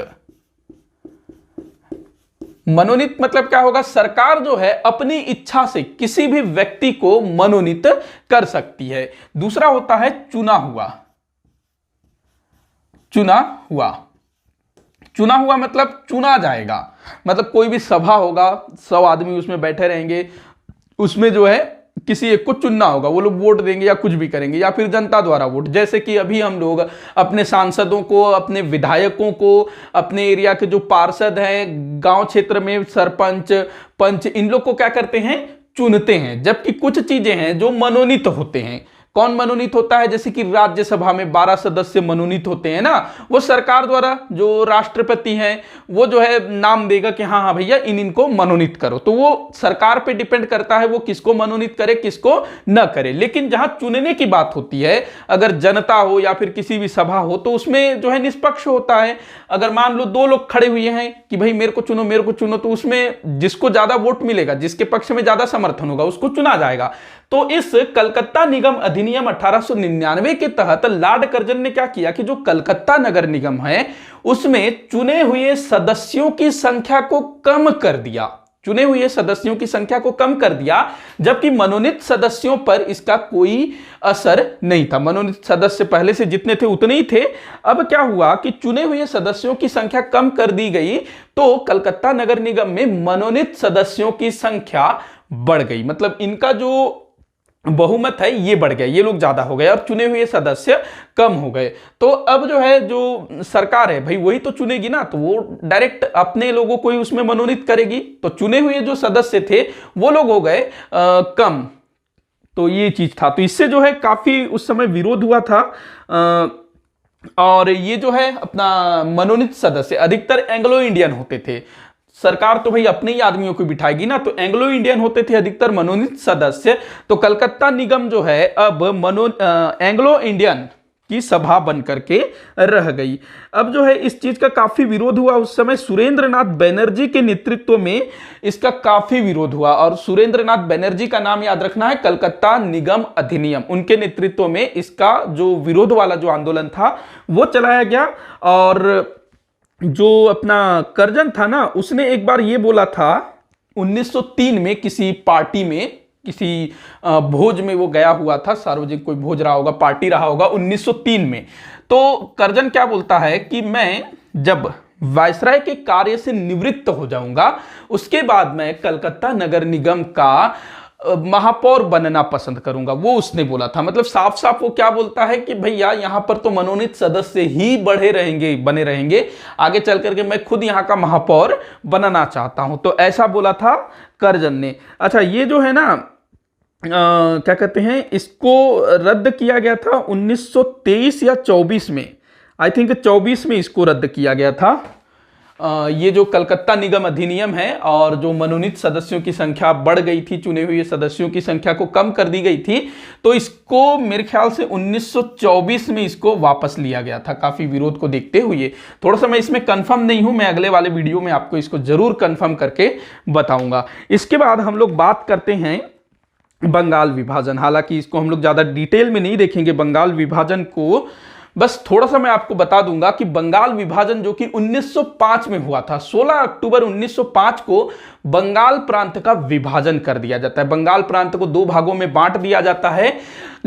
मनोनीत मतलब क्या होगा, सरकार जो है अपनी इच्छा से किसी भी व्यक्ति को मनोनीत कर सकती है। दूसरा होता है चुना हुआ। चुना हुआ, चुना हुआ मतलब चुना जाएगा, मतलब कोई भी सभा होगा, 100 आदमी उसमें बैठे रहेंगे, उसमें जो है किसी एक को चुनना होगा, वो लोग वोट देंगे या कुछ भी करेंगे, या फिर जनता द्वारा वोट। जैसे कि अभी हम लोग अपने सांसदों को, अपने विधायकों को, अपने एरिया के जो पार्षद हैं, गांव क्षेत्र में सरपंच, पंच, इन लोग को क्या करते हैं, चुनते हैं। जबकि कुछ चीजें हैं जो मनोनीत होते हैं। कौन मनोनीत होता है, जैसे कि राज्यसभा में 12 सदस्य मनोनीत होते हैं ना, वो सरकार द्वारा, जो राष्ट्रपति हैं वो जो है नाम देगा कि हाँ हाँ भैया इनको मनोनीत करो। तो वो सरकार पे डिपेंड करता है वो किसको मनोनीत करे किसको न करे। लेकिन जहां चुनने की बात होती है, अगर जनता हो या फिर किसी भी सभा हो, तो उसमें जो है निष्पक्ष होता है। अगर मान लो 2 लोग खड़े हुए हैं कि भाई मेरे को चुनो मेरे को चुनो, तो उसमें जिसको ज्यादा वोट मिलेगा, जिसके पक्ष में ज्यादा समर्थन होगा, उसको चुना जाएगा। तो इस कलकत्ता निगम अधिनियम 1899 के तहत लॉर्ड कर्जन ने क्या किया कि जो कलकत्ता नगर निगम है उसमें चुने हुए सदस्यों की संख्या को कम कर दिया। चुने हुए सदस्यों की संख्या को कम कर दिया, जबकि मनोनीत सदस्यों पर इसका कोई असर नहीं था। मनोनीत सदस्य पहले से जितने थे उतने ही थे। अब क्या हुआ कि चुने हुए सदस्यों की संख्या कम कर दी गई, तो कलकत्ता नगर निगम में मनोनीत सदस्यों की संख्या बढ़ गई। मतलब इनका जो बहुमत है ये बढ़ गया, ये लोग ज्यादा हो गए और चुने हुए सदस्य कम हो गए। तो अब जो है जो सरकार है भाई वही तो चुनेगी ना, तो वो डायरेक्ट अपने लोगों को ही उसमें मनोनीत करेगी। तो चुने हुए जो सदस्य थे वो लोग हो गए कम। तो ये चीज था, तो इससे जो है काफी उस समय विरोध हुआ था। और ये जो है अपना मनोनीत सदस्य अधिकतर एंग्लो इंडियन होते थे। सरकार तो भाई अपने ही आदमियों को बिठाएगी ना, तो एंग्लो इंडियन होते थे अधिकतर मनोनीत सदस्य। तो कलकत्ता निगम जो है अब एंग्लो इंडियन की सभा बन करके रह गई। अब जो है इस चीज का काफी विरोध हुआ। उस समय सुरेंद्र नाथ बनर्जी के नेतृत्व में इसका काफी विरोध हुआ, और सुरेंद्र नाथ बनर्जी का नाम याद रखना है, कलकत्ता निगम अधिनियम, उनके नेतृत्व में इसका जो विरोध वाला जो आंदोलन था वो चलाया गया। और जो अपना कर्जन था ना, उसने एक बार ये बोला था 1903 में किसी पार्टी में, किसी भोज में वो गया हुआ था, सार्वजनिक कोई भोज रहा होगा, पार्टी रहा होगा 1903 में। तो कर्जन क्या बोलता है कि मैं जब वायसराय के कार्य से निवृत्त हो जाऊंगा उसके बाद मैं कलकत्ता नगर निगम का महापौर बनना पसंद करूंगा, वो उसने बोला था। मतलब साफ साफ वो क्या बोलता है कि भैया यहां पर तो मनोनीत सदस्य ही बने रहेंगे, आगे चल करके मैं खुद यहां का महापौर बनना चाहता हूं। तो ऐसा बोला था कर्जन ने। अच्छा, ये जो है ना क्या कहते हैं, इसको रद्द किया गया था 1923 या 24 में, आई थिंक 24 में इसको रद्द किया गया था। ये जो कलकत्ता निगम अधिनियम है, और जो मनोनीत सदस्यों की संख्या बढ़ गई थी, चुने हुए सदस्यों की संख्या को कम कर दी गई थी, तो इसको मेरे ख्याल से 1924 में इसको वापस लिया गया था, काफी विरोध को देखते हुए। थोड़ा सा मैं इसमें कंफर्म नहीं हूं, मैं अगले वाले वीडियो में आपको इसको जरूर कंफर्म करके बताऊंगा। इसके बाद हम लोग बात करते हैं बंगाल विभाजन। हालांकि इसको हम लोग ज्यादा डिटेल में नहीं देखेंगे बंगाल विभाजन को, बस थोड़ा सा मैं आपको बता दूंगा कि बंगाल विभाजन जो कि 1905 में हुआ था, 16 अक्टूबर 1905 को बंगाल प्रांत का विभाजन कर दिया जाता है। बंगाल प्रांत को 2 भागों में बांट दिया जाता है।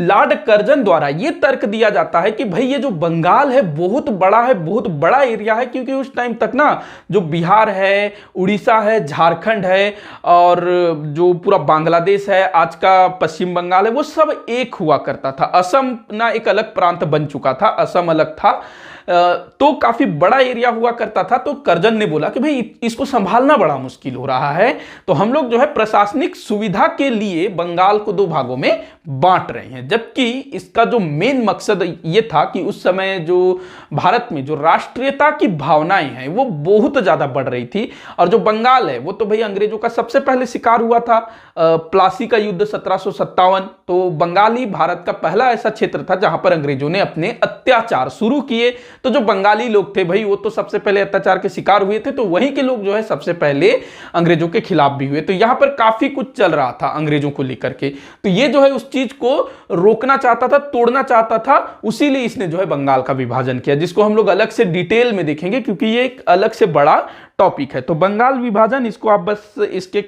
लॉर्ड कर्जन द्वारा यह तर्क दिया जाता है कि भाई ये जो बंगाल है बहुत बड़ा है, बहुत बड़ा एरिया है, क्योंकि उस टाइम तक ना जो बिहार है, उड़ीसा है, झारखंड है और जो पूरा बांग्लादेश है, आज का पश्चिम बंगाल है, वो सब एक हुआ करता था। असम ना एक अलग प्रांत बन चुका था, असम अलग था, तो काफी बड़ा एरिया हुआ करता था। तो कर्जन ने बोला कि भाई इसको संभालना बड़ा मुश्किल हो रहा है, तो हम लोग जो है प्रशासनिक सुविधा के लिए बंगाल को 2 भागों में बांट रहे हैं। जबकि इसका जो मेन मकसद ये था कि उस समय जो भारत में जो राष्ट्रीयता की भावनाएं हैं वो बहुत ज्यादा बढ़ रही थी, और जो बंगाल है वो तो भाई अंग्रेजों का सबसे पहले शिकार हुआ था। प्लासी का युद्ध 1757, तो बंगाल ही भारत का पहला ऐसा क्षेत्र था जहां पर अंग्रेजों ने अपने अत्याचार शुरू किए। तो जो बंगाली लोग थे भाई वो तो सबसे पहले अत्याचार के शिकार हुए थे, तो वहीं के लोग जो है सबसे पहले अंग्रेजों के खिलाफ भी हुए। तो यहां पर काफी कुछ चल रहा था अंग्रेजों को लेकर के, तो ये जो है उस चीज को रोकना चाहता था, तोड़ना चाहता था, उसीलिए इसने जो है बंगाल का विभाजन किया, जिसको हम लोग अलग से डिटेल में देखेंगे क्योंकि ये एक अलग से बड़ा टॉपिक है। तो बंगाल विभाजन, इसको आप बस इसके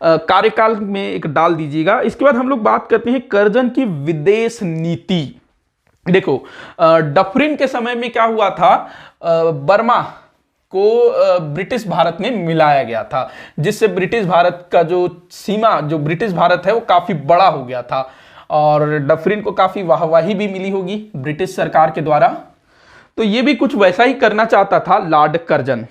कार्यकाल में एक डाल दीजिएगा। इसके बाद हम लोग बात करते हैं कर्जन की विदेश नीति। देखो डफरिन के समय में क्या हुआ था, बर्मा को ब्रिटिश भारत में मिलाया गया था, जिससे ब्रिटिश भारत का जो सीमा, जो ब्रिटिश भारत है वो काफी बड़ा हो गया था और डफरिन को काफी वाहवाही भी मिली होगी ब्रिटिश सरकार के द्वारा। तो ये भी कुछ वैसा ही करना चाहता था लॉर्ड कर्जन।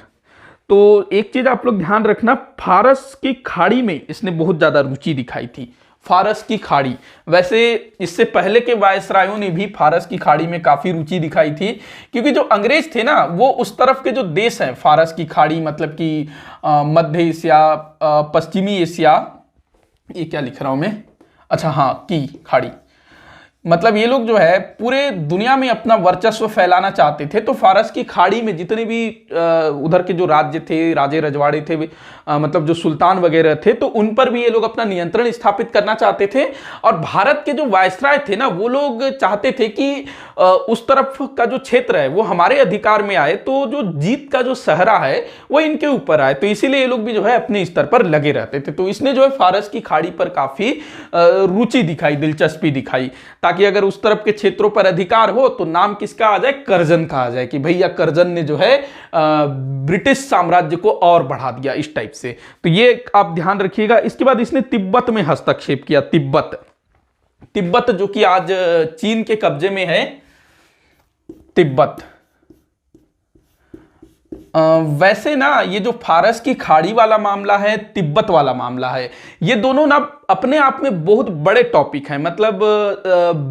तो एक चीज आप लोग ध्यान रखना, फारस की खाड़ी में इसने बहुत ज्यादा रुचि दिखाई थी। फारस की खाड़ी, वैसे इससे पहले के वायसरायों ने भी फारस की खाड़ी में काफी रुचि दिखाई थी, क्योंकि जो अंग्रेज थे ना वो उस तरफ के जो देश हैं, फारस की खाड़ी मतलब कि मध्य एशिया, पश्चिमी एशिया, ये क्या लिख रहा हूं मैं, अच्छा हाँ, की खाड़ी, मतलब ये लोग जो है पूरे दुनिया में अपना वर्चस्व फैलाना चाहते थे। तो फारस की खाड़ी में जितने भी उधर के जो राज्य थे, राजे रजवाड़े थे, मतलब जो सुल्तान वगैरह थे, तो उन पर भी ये लोग अपना नियंत्रण स्थापित करना चाहते थे। और भारत के जो वायसराय थे ना, वो लोग चाहते थे कि उस तरफ का जो क्षेत्र है वो हमारे अधिकार में आए, तो जो जीत का जो सहरा है वो इनके ऊपर आए। तो इसीलिए ये लोग भी जो है अपने स्तर पर लगे रहते थे। तो इसने जो है फारस की खाड़ी पर काफी रुचि दिखाई, दिलचस्पी दिखाई, ताकि अगर उस तरफ के क्षेत्रों पर अधिकार हो तो नाम किसका आ जाए, कर्जन का आ जाए, कि भैया कर्जन ने जो है ब्रिटिश साम्राज्य को और बढ़ा दिया, इस टाइप से। तो ये आप ध्यान रखिएगा। इसके बाद इसने तिब्बत में हस्तक्षेप किया। तिब्बत जो कि आज चीन के कब्जे में है, तिब्बत। वैसे ना ये जो फारस की खाड़ी वाला मामला है, तिब्बत वाला मामला है, ये दोनों ना अपने आप में बहुत बड़े टॉपिक हैं। मतलब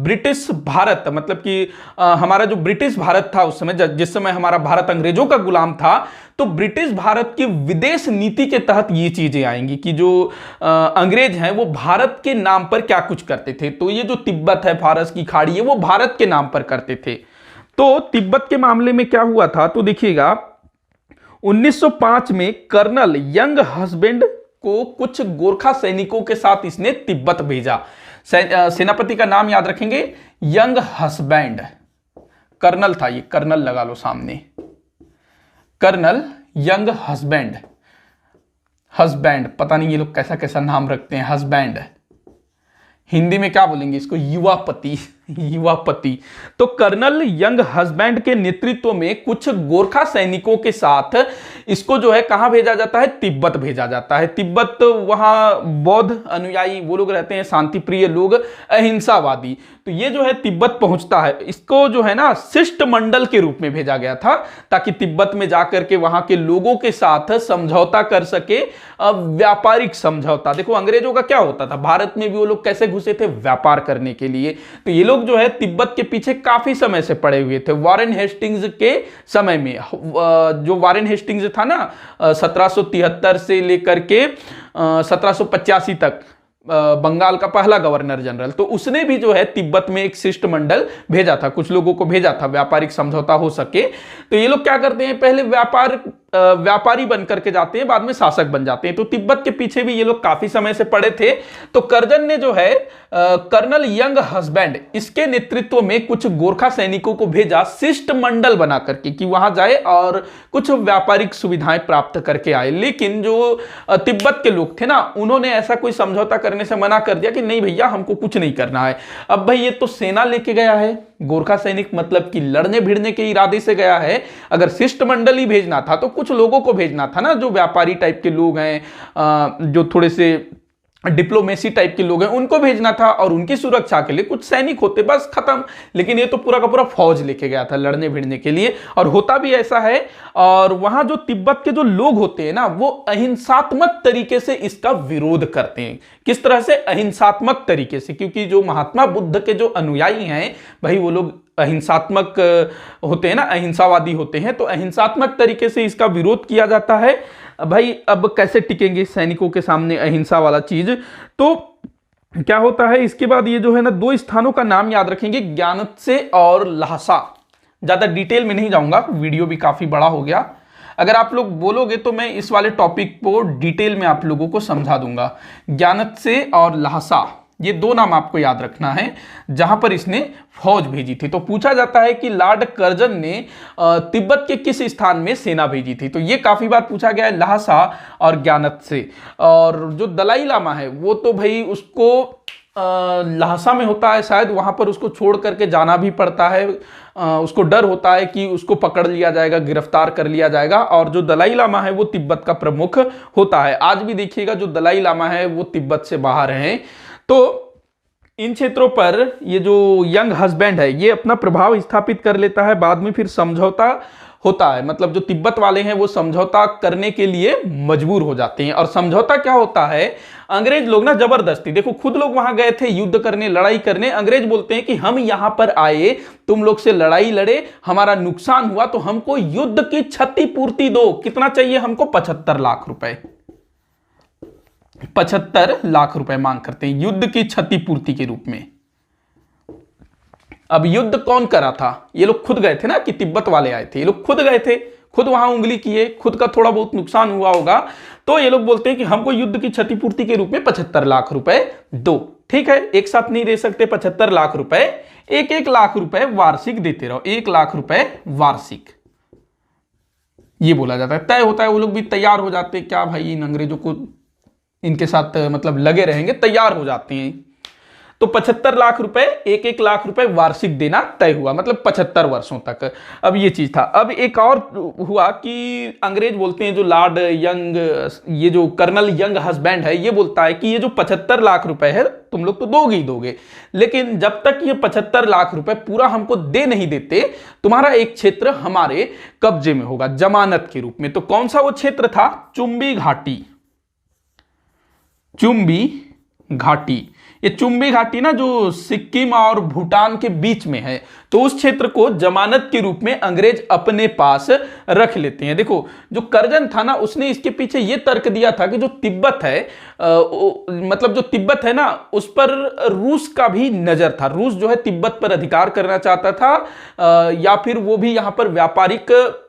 ब्रिटिश भारत, मतलब कि हमारा जो ब्रिटिश भारत था उस समय, जिस समय हमारा भारत अंग्रेजों का गुलाम था, तो ब्रिटिश भारत की विदेश नीति के तहत ये चीजें आएंगी कि जो अंग्रेज हैं वो भारत के नाम पर क्या कुछ करते थे। तो ये जो तिब्बत है, फारस की खाड़ी है, वो भारत के नाम पर करते थे। तो तिब्बत के मामले में क्या हुआ था, तो देखिएगा 1905 में कर्नल यंग हस्बैंड को कुछ गोरखा सैनिकों के साथ इसने तिब्बत भेजा। सेनापति का नाम याद रखेंगे, यंग हस्बैंड, कर्नल था ये, कर्नल लगा लो सामने, कर्नल यंग हस्बैंड। हस्बैंड, पता नहीं ये लोग कैसा कैसा नाम रखते हैं, हस्बैंड हिंदी में क्या बोलेंगे इसको, युवापति, युवापति। तो कर्नल यंग हस्बैंड के नेतृत्व में कुछ गोरखा सैनिकों के साथ इसको जो है कहां भेजा जाता है, तिब्बत भेजा जाता है। तिब्बत, वहां बौद्ध अनुयायी वो लोग रहते हैं, शांति प्रिय लोग, अहिंसावादी। तो ये जो है तिब्बत पहुंचता है, इसको जो है ना शिष्टमंडल के रूप में भेजा गया था, ताकि तिब्बत में जाकर के वहां के लोगों के साथ समझौता कर सके, व्यापारिक समझौता। देखो अंग्रेजों का क्या होता था, भारत में भी वो लोग कैसे घुसे थे, व्यापार करने के लिए। तो ये लोग जो है तिब्बत के पीछे काफी समय से पड़े हुए थे। वॉरेन हेस्टिंग्स के समय में, जो वॉरेन हेस्टिंग्स था ना 1773 से लेकर के 1785 तक, बंगाल का पहला गवर्नर जनरल, तो उसने भी जो है तिब्बत में एक शिष्टमंडल भेजा था, कुछ लोगों को भेजा था, व्यापारिक समझौता हो सके। तो ये लोग क्या करते हैं, पहले व्यापारी बन करके जाते हैं, बाद में शासक बन जाते हैं। तो तिब्बत के पीछे भी ये लोग काफी समय से पड़े थे। तो कर्जन ने जो है कर्नल यंग हस्बैंड, इसके नेतृत्व में कुछ गोरखा सैनिकों को भेजा शिष्टमंडल बना करके, कि वहां जाए और कुछ व्यापारिक सुविधाएं प्राप्त करके आए। लेकिन जो तिब्बत के लोग थे ना, उन्होंने ऐसा कोई समझौता करने से मना कर दिया कि नहीं भैया, हमको कुछ नहीं करना है। अब भाई ये तो सेना लेके गया है, गोरखा सैनिक मतलब कि लड़ने भिड़ने के इरादे से गया है। अगर शिष्टमंडल ही भेजना था तो कुछ लोगों को भेजना था ना, जो व्यापारी टाइप के लोग हैं, जो थोड़े से डिप्लोमेसी टाइप के लोग हैं, उनको भेजना था, और उनकी सुरक्षा के लिए कुछ सैनिक होते, बस खत्म। लेकिन ये तो पूरा का पूरा फौज लेके गया था लड़ने भिड़ने के लिए, और होता भी ऐसा है। और वहां जो तिब्बत के जो लोग होते हैं ना, वो अहिंसात्मक तरीके से इसका विरोध करते हैं। किस तरह से, अहिंसात्मक तरीके से, क्योंकि जो महात्मा बुद्ध के जो अनुयायी हैं भाई, वो लोग अहिंसात्मक होते हैं ना, अहिंसावादी होते हैं। तो अहिंसात्मक तरीके से इसका विरोध किया जाता है। भाई अब कैसे टिकेंगे सैनिकों के सामने अहिंसा वाला चीज। तो क्या होता है, इसके बाद ये जो है ना, दो स्थानों का नाम याद रखेंगे, ज्ञानत्से और ल्हासा। ज्यादा डिटेल में नहीं जाऊंगा, वीडियो भी काफी बड़ा हो गया। अगर आप लोग बोलोगे तो मैं इस वाले टॉपिक को डिटेल में आप लोगों को समझा दूंगा। ज्ञानत्से और ल्हासा, ये दो नाम आपको याद रखना है जहां पर इसने फौज भेजी थी। तो पूछा जाता है कि लॉर्ड कर्जन ने तिब्बत के किस स्थान में सेना भेजी थी। तो ये काफी बार पूछा गया है, लहासा और ज्ञानत से। और जो दलाई लामा है वो तो भाई उसको लहासा में होता है शायद, वहां पर उसको छोड़ करके जाना भी पड़ता है। उसको डर होता है कि उसको पकड़ लिया जाएगा, गिरफ्तार कर लिया जाएगा। और जो दलाई लामा है वो तिब्बत का प्रमुख होता है। आज भी देखिएगा जो दलाई लामा है वो तिब्बत से बाहर हैं। तो इन क्षेत्रों पर ये जो यंग हस्बैंड है ये अपना प्रभाव स्थापित कर लेता है। बाद में फिर समझौता होता है, मतलब जो तिब्बत वाले हैं वो समझौता करने के लिए मजबूर हो जाते हैं। और समझौता क्या होता है, अंग्रेज लोग ना जबरदस्ती, देखो खुद लोग वहां गए थे युद्ध करने, लड़ाई करने। अंग्रेज बोलते हैं कि हम यहां पर आए, तुम लोग से लड़ाई लड़े, हमारा नुकसान हुआ तो हमको युद्ध की क्षतिपूर्ति दो। कितना चाहिए हमको? 75 लाख रुपए। 75 लाख रुपए मांग करते हैं युद्ध की क्षतिपूर्ति के रूप में। अब युद्ध कौन करा था? ये लोग खुद गए थे ना, कि तिब्बत वाले आए थे, ये लोग खुद गए थे, खुद वहां उंगली किए, खुद का थोड़ा बहुत नुकसान हुआ होगा। तो ये लोग बोलते हैं कि हमको युद्ध की क्षतिपूर्ति के रूप में 75 लाख रुपए दो। ठीक है, एक साथ नहीं दे सकते 75 लाख रुपए, 1-1 लाख रुपए वार्षिक देते रहो, 1 लाख रुपए वार्षिक, ये बोला जाता है। तय होता है, वो लोग भी तैयार हो जाते हैं, क्या भाई इन अंग्रेजों को इनके साथ मतलब लगे रहेंगे, तैयार हो जाते हैं। तो 75 लाख रुपए, 1-1 लाख रुपए वार्षिक देना तय हुआ, मतलब 75 वर्षों तक। अब ये चीज था। अब एक और हुआ कि अंग्रेज बोलते हैं, जो लॉर्ड यंग, ये जो कर्नल यंग हस्बैंड है, ये बोलता है कि ये जो 75 लाख रुपए है तुम लोग तो दोगे ही दोगे, लेकिन जब तक ये 75 लाख रुपए पूरा हमको दे नहीं देते, तुम्हारा एक क्षेत्र हमारे कब्जे में होगा जमानत के रूप में। तो कौन सा वो क्षेत्र था? चुंबी घाटी। चुंबी घाटी, ये चुंबी घाटी ना जो सिक्किम और भूटान के बीच में है, तो उस क्षेत्र को जमानत के रूप में अंग्रेज अपने पास रख लेते हैं। देखो जो कर्जन था ना, उसने इसके पीछे ये तर्क दिया था कि जो तिब्बत है, मतलब जो तिब्बत है ना, उस पर रूस का भी नजर था। रूस जो है तिब्बत पर अधिकार करना चाहता था, या फिर वो भी यहां पर व्यापारिक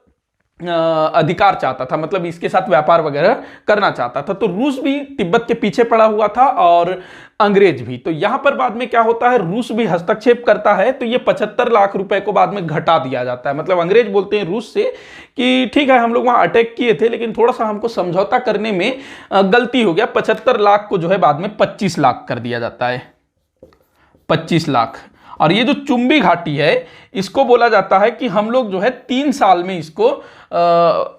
अधिकार चाहता था, मतलब इसके साथ व्यापार वगैरह करना चाहता था। तो रूस भी तिब्बत के पीछे पड़ा हुआ था और अंग्रेज भी। तो यहां पर बाद में क्या होता है, रूस भी हस्तक्षेप करता है। तो ये 75 लाख रुपए को बाद में घटा दिया जाता है। मतलब अंग्रेज बोलते हैं रूस से कि ठीक है हम लोग वहां अटैक किए थे, लेकिन थोड़ा सा हमको समझौता करने में गलती हो गया। 75 लाख को जो है बाद में 25 लाख कर दिया जाता है, 25 लाख। और ये जो चुंबी घाटी है, इसको बोला जाता है कि हम लोग जो है 3 साल में इसको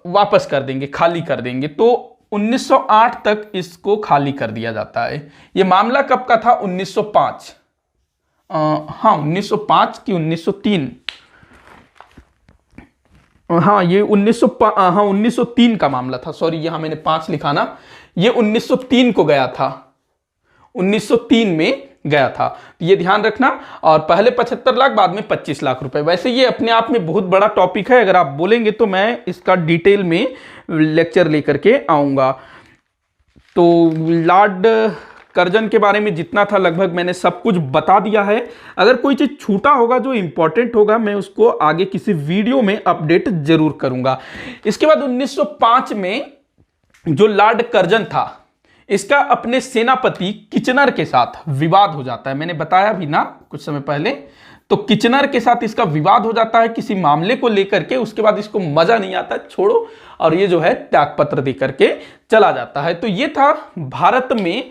वापस कर देंगे, खाली कर देंगे। तो 1908 तक इसको खाली कर दिया जाता है। ये मामला कब का था? 1905। हाँ 1905 की 1903, हाँ ये 1903 का मामला था। सॉरी, यहां मैंने 5 लिखा ना, ये 1903 को गया था, 1903 में गया था, ये ध्यान रखना। और पहले 75 लाख, बाद में 25 लाख रुपए। वैसे ये अपने आप में बहुत बड़ा टॉपिक है, अगर आप बोलेंगे तो मैं इसका डिटेल में लेक्चर लेकर के आऊंगा। तो लॉर्ड कर्जन के बारे में जितना था लगभग मैंने सब कुछ बता दिया है। अगर कोई चीज छूटा होगा जो इंपॉर्टेंट होगा, मैं उसको आगे किसी वीडियो में अपडेट जरूर करूंगा। इसके बाद 1905 में जो लॉर्ड कर्जन था, इसका अपने सेनापति किचनर के साथ विवाद हो जाता है। मैंने बताया भी ना कुछ समय पहले, तो किचनर के साथ इसका विवाद हो जाता है किसी मामले को लेकर के। उसके बाद इसको मजा नहीं आता, छोड़ो, और ये जो है त्यागपत्र दे करके चला जाता है। तो ये था भारत में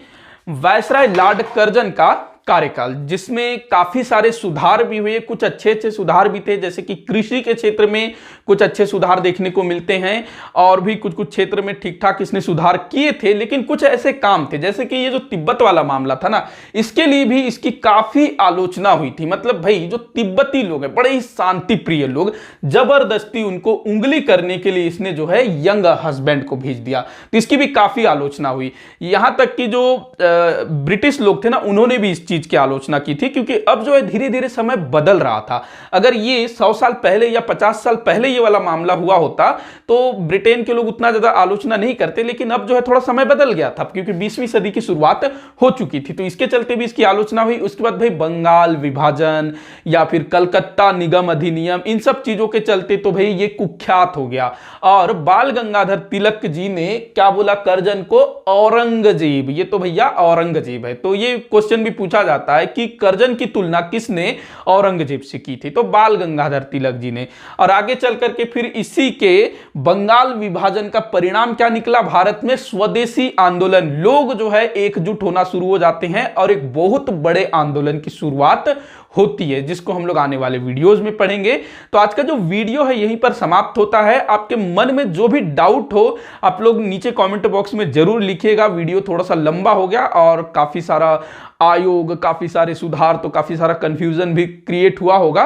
वायसराय लॉर्ड कर्जन का कार्यकाल, जिसमें काफी सारे सुधार भी हुए, कुछ अच्छे अच्छे सुधार भी थे, जैसे कि कृषि के क्षेत्र में कुछ अच्छे सुधार देखने को मिलते हैं, और भी कुछ कुछ क्षेत्र में ठीक ठाक इसने सुधार किए थे। लेकिन कुछ ऐसे काम थे, जैसे कि ये जो तिब्बत वाला मामला था ना, इसके लिए भी इसकी काफी आलोचना हुई थी। मतलब भाई जो तिब्बती लोग हैं, बड़े ही शांति प्रिय लोग, जबरदस्ती उनको उंगली करने के लिए इसने जो है यंग हस्बैंड को भेज दिया। तो इसकी भी काफी आलोचना हुई। यहां तक कि जो ब्रिटिश लोग थे ना, उन्होंने भी इस चीज की आलोचना की थी, क्योंकि अब जो है धीरे धीरे समय बदल रहा था। अगर ये 100 साल पहले या 50 साल पहले ये वाला मामला हुआ होता तो ब्रिटेन के लोग उतना ज्यादा आलोचना नहीं करते, लेकिन अब जो है थोड़ा समय बदल गया था, क्योंकि 20वीं सदी की शुरुआत हो चुकी थी, तो इसके चलते भी इसकी आलोचना हुई। उसके बाद भाई बंगाल विभाजन या फिर कलकत्ता निगम अधिनियम, इन सब चीजों के चलते तो भाई ये कुख्यात हो गया। और बाल गंगाधर तिलक जी ने क्या बोला कर्जन को? औरंगजेब। ये तो भैया औरंगजेब है। तो ये क्वेश्चन भी पूछा जाता है कि कर्जन की तुलना किसने औरंगजेब से की थी? तो बाल गंगाधर तिलक जी ने। और आगे चल करके फिर इसी के बंगाल विभाजन का परिणाम क्या निकला? भारत में स्वदेशी आंदोलन, लोग जो है एकजुट होना शुरू हो जाते हैं और एक बहुत बड़े आंदोलन की शुरुआत होती है, जिसको हम लोग आने वाले वीडियोस में पढ़ेंगे। तो आज का जो वीडियो है यहीं पर समाप्त होता है। आपके मन में जो भी डाउट हो आप लोग नीचे कमेंट बॉक्स में जरूर लिखिएगा। वीडियो थोड़ा सा लंबा हो गया और काफी सारा आयोग, काफी सारे सुधार, तो काफी सारा कंफ्यूजन भी क्रिएट हुआ होगा।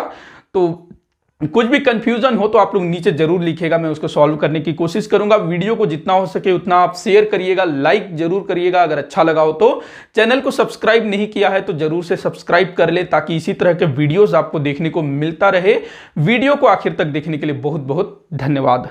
तो कुछ भी कंफ्यूजन हो तो आप लोग नीचे जरूर लिखिएगा, मैं उसको सॉल्व करने की कोशिश करूंगा। वीडियो को जितना हो सके उतना आप शेयर करिएगा, लाइक जरूर करिएगा अगर अच्छा लगा हो तो। चैनल को सब्सक्राइब नहीं किया है तो जरूर से सब्सक्राइब कर ले, ताकि इसी तरह के वीडियोस आपको देखने को मिलता रहे। वीडियो को आखिर तक देखने के लिए बहुत बहुत धन्यवाद।